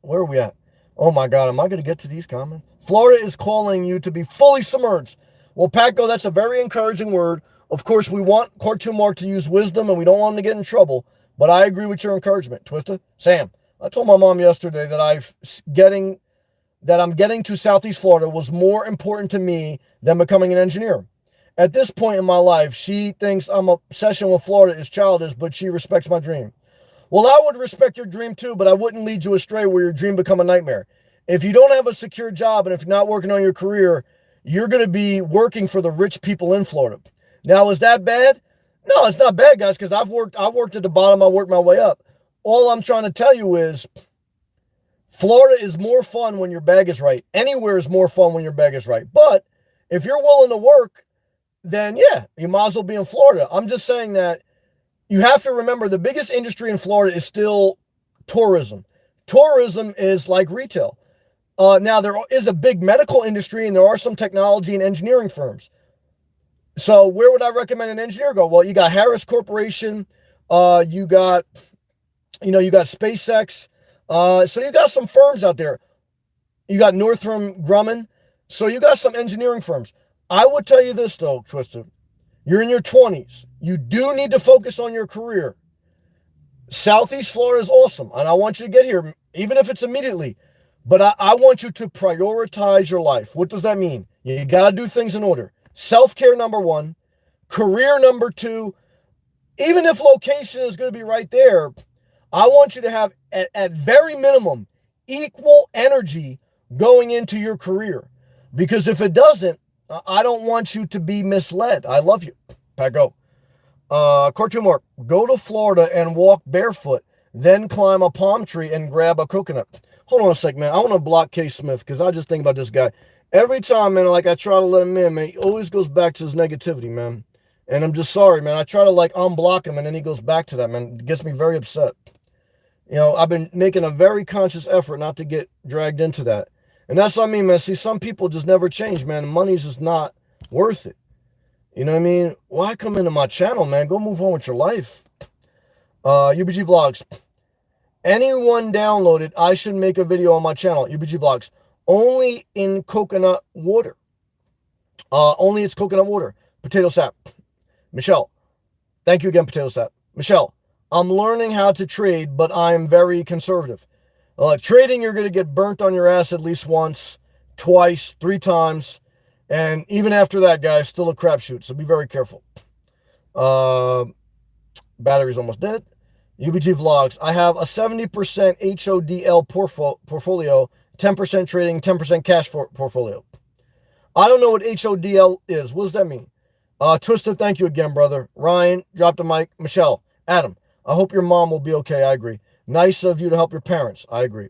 Where are we at? Oh, my God. Am I going to get to these comments? Florida is calling you to be fully submerged. Well, Paco, that's a very encouraging word. Of course, we want Cartoon Mark to use wisdom and we don't want him to get in trouble, but I agree with your encouragement. Twister, Sam, I told my mom yesterday that I'm getting to Southeast Florida was more important to me than becoming an engineer. At this point in my life, she thinks I'm obsession with Florida is childish, but she respects my dream. Well, I would respect your dream too, but I wouldn't lead you astray where your dream become a nightmare. If you don't have a secure job and if you're not working on your career, you're going to be working for the rich people in Florida. Now, is that bad? No, it's not bad, guys, because I've worked at the bottom, I worked my way up. All I'm trying to tell you is Florida is more fun when your bag is right. Anywhere is more fun when your bag is right. But if you're willing to work, then yeah, you might as well be in Florida. I'm just saying that you have to remember the biggest industry in Florida is still tourism. Tourism is like retail. Now, there is a big medical industry and there are some technology and engineering firms. So where would I recommend an engineer go? Well, you got Harris Corporation. You got SpaceX. So you got some firms out there. You got Northrop Grumman. So you got some engineering firms. I would tell you this, though, Twister. You're in your 20s. You do need to focus on your career. Southeast Florida is awesome, and I want you to get here, even if it's immediately. But I want you to prioritize your life. What does that mean? You got to do things in order. Self-care, number one. Career, number two. Even if location is going to be right there, I want you to have, at very minimum, equal energy going into your career. Because if it doesn't, I don't want you to be misled. I love you. Paco. Cartoon Mark, go to Florida and walk barefoot, then climb a palm tree and grab a coconut. Hold on a sec, man. I want to block K. Smith because I just think about this guy. Every time, man, like I try to let him in, man, he always goes back to his negativity, man. And I'm just sorry, man. I try to like unblock him and then he goes back to that, man. It gets me very upset. You know, I've been making a very conscious effort not to get dragged into that. And that's what I mean, man. See, some people just never change, man. Money's just not worth it. You know what I mean? Why come into my channel, man? Go move on with your life. UBG Vlogs. Anyone download it, I should make a video on my channel, UBG Vlogs. Only in coconut water. Only it's coconut water. Potato sap. Michelle. Thank you again, Potato sap. Michelle. I'm learning how to trade, but I'm very conservative. Trading, you're going to get burnt on your ass at least once, twice, 3 times. And even after that, guys, still a crapshoot. So be very careful. Battery's almost dead. UBG Vlogs. I have a 70% HODL portfolio, 10% trading, 10% cash portfolio. I don't know what HODL is. What does that mean? Twister, thank you again, brother. Ryan, drop the mic. Michelle, Adam, I hope your mom will be okay. I agree. Nice of you to help your parents. I agree.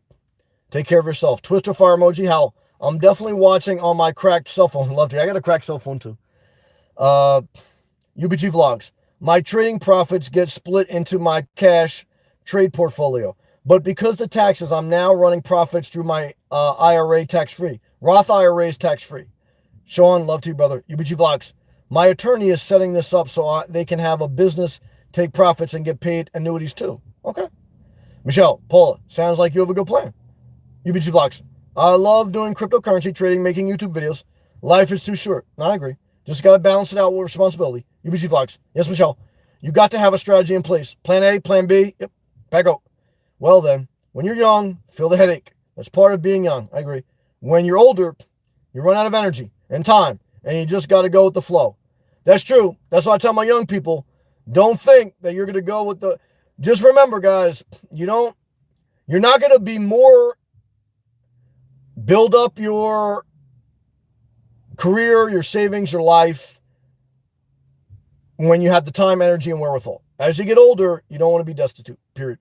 Take care of yourself. Twister fire emoji. Hal, I'm definitely watching on my cracked cell phone. Love to. I got a cracked cell phone too. UBG Vlogs. My trading profits get split into my cash trade portfolio. But because the taxes, I'm now running profits through my IRA tax-free. Roth IRA is tax-free. Sean, love to you, brother. UBG Vlogs. My attorney is setting this up so they can have a business, take profits, and get paid annuities too. Okay. Michelle, Paula, sounds like you have a good plan. UBG Vlogs. I love doing cryptocurrency trading, making YouTube videos. Life is too short. I agree. Just got to balance it out with responsibility. UBG Vlogs. Yes, Michelle. You got to have a strategy in place. Plan A, plan B. Yep. Back up. Well then, when you're young, feel the headache. That's part of being young. I agree. When you're older, you run out of energy and time, and you just got to go with the flow. That's true. That's why I tell my young people, don't think that you're going to go with the... Just remember, guys, you're not going to be more... Build up your career, your savings, your life when you have the time, energy, and wherewithal. As you get older, you don't want to be destitute, period.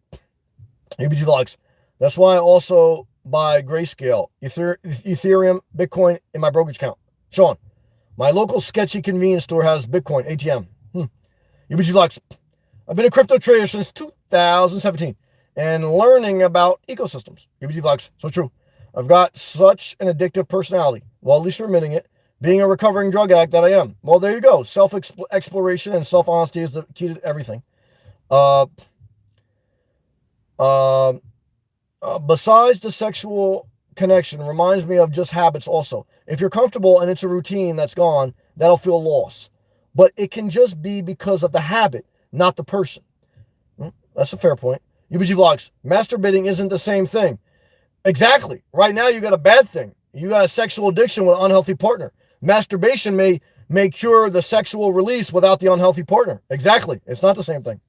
UBG Vlogs. That's why I also buy Grayscale, Ethereum, Bitcoin in my brokerage account. Sean, my local sketchy convenience store has Bitcoin, ATM. UBG Vlogs. I've been a crypto trader since 2017 and learning about ecosystems. UBG Vlogs. So true. I've got such an addictive personality. Well, at least you're admitting it. Being a recovering drug addict that I am. Well, there you go. Self-exploration and self-honesty is the key to everything. Besides the sexual connection reminds me of just habits also. If you're comfortable and it's a routine that's gone, that'll feel loss. But it can just be because of the habit, not the person. That's a fair point. UBG Vlogs, masturbating isn't the same thing. Exactly. Right now you got a bad thing. You got a sexual addiction with an unhealthy partner. Masturbation may cure the sexual release without the unhealthy partner. Exactly. It's not the same thing.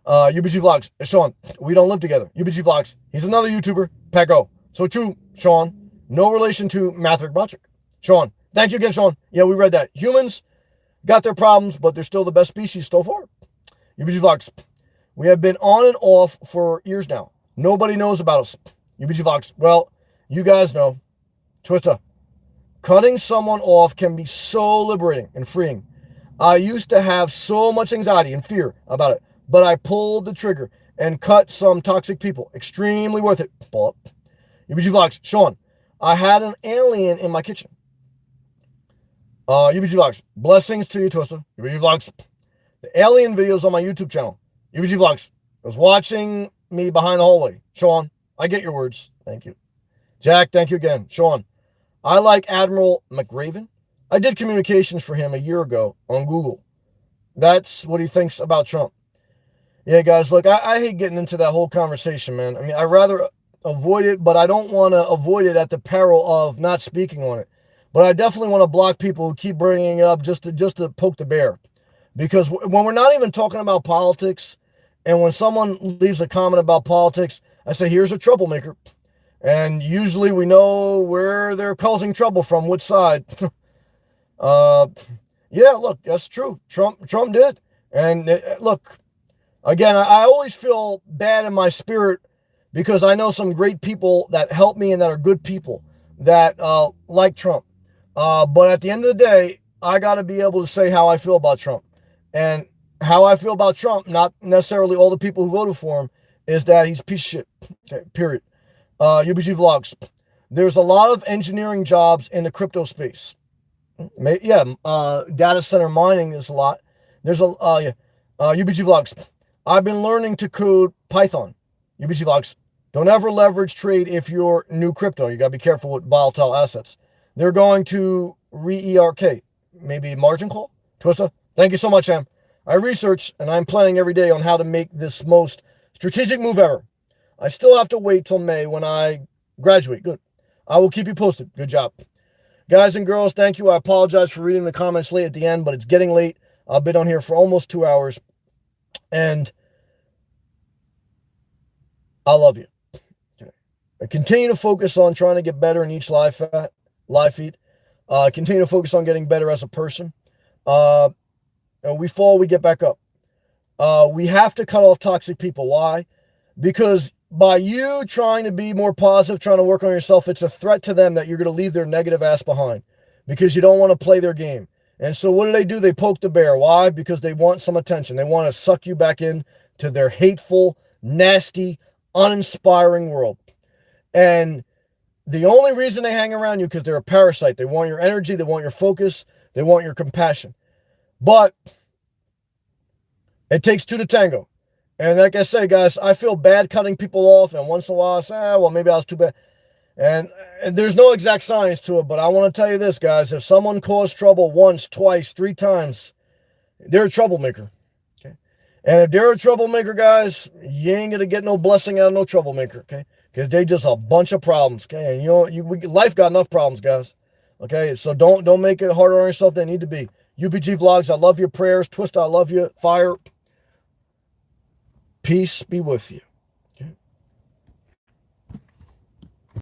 UBG Vlogs, Sean, we don't live together. UBG Vlogs, he's another YouTuber. Pego. So true, Sean. No relation to Mathrick Botchick. Sean, thank you again, Sean. Yeah, we read that. Humans got their problems, but they're still the best species so far. UBG Vlogs, we have been on and off for years now. Nobody knows about us. UBG Vlogs, well, you guys know. Twister, cutting someone off can be so liberating and freeing. I used to have so much anxiety and fear about it, but I pulled the trigger and cut some toxic people. Extremely worth it. Pull up. UBG Vlogs, Sean, I had an alien in my kitchen. UBG Vlogs, blessings to you, Twister. UBG Vlogs, the alien videos on my YouTube channel. UBG Vlogs, I was watching me behind the hallway. Sean, I get your words. Thank you. Jack, thank you again. Sean, I like Admiral McRaven. I did communications for him a year ago on Google. That's what he thinks about Trump. Yeah, guys, look, I hate getting into that whole conversation, man. I mean, I'd rather avoid it, but I don't want to avoid it at the peril of not speaking on it. But I definitely want to block people who keep bringing it up just to poke the bear. Because when we're not even talking about politics, and when someone leaves a comment about politics, I say, here's a troublemaker. And usually we know where they're causing trouble from, which side. Yeah, look, that's true. Trump did. And look, again, I always feel bad in my spirit because I know some great people that help me and that are good people that like Trump. But at the end of the day, I got to be able to say how I feel about Trump. And how I feel about Trump, not necessarily all the people who voted for him, is that he's a piece of shit. Okay, period. UBG Vlogs. There's a lot of engineering jobs in the crypto space. Yeah, data center mining is a lot. There's UBG Vlogs. I've been learning to code Python. UBG Vlogs. Don't ever leverage trade if you're new crypto. You got to be careful with volatile assets. They're going to re-ERK. Maybe margin call? Twister. Thank you so much, Sam. I research and I'm planning every day on how to make this most strategic move ever. I still have to wait till May when I graduate. Good. I will keep you posted. Good job. Guys and girls, thank you. I apologize for reading the comments late at the end, but it's getting late. I've been on here for almost 2 hours. And I love you. Okay. I continue to focus on trying to get better in each live feed. Continue to focus on getting better as a person. And we fall, we get back up. We have to cut off toxic people. Why? Because by you trying to be more positive, trying to work on yourself, it's a threat to them that you're going to leave their negative ass behind because you don't want to play their game. And so what do? They poke the bear. Why? Because they want some attention. They want to suck you back in to their hateful, nasty, uninspiring world. And the only reason they hang around you because they're a parasite. They want your energy. They want your focus. They want your compassion. But it takes two to tango. And like I say, guys, I feel bad cutting people off. And once in a while, I say, well, maybe I was too bad. And there's no exact science to it. But I want to tell you this, guys. If someone caused trouble once, twice, 3 times, they're a troublemaker. Okay? And if they're a troublemaker, guys, you ain't going to get no blessing out of no troublemaker. Okay? Because they just a bunch of problems. Okay? And life got enough problems, guys. Okay? So don't make it harder on yourself than it need to be. UPG Vlogs, I love your prayers. Twist, I love you. Fire. Peace be with you.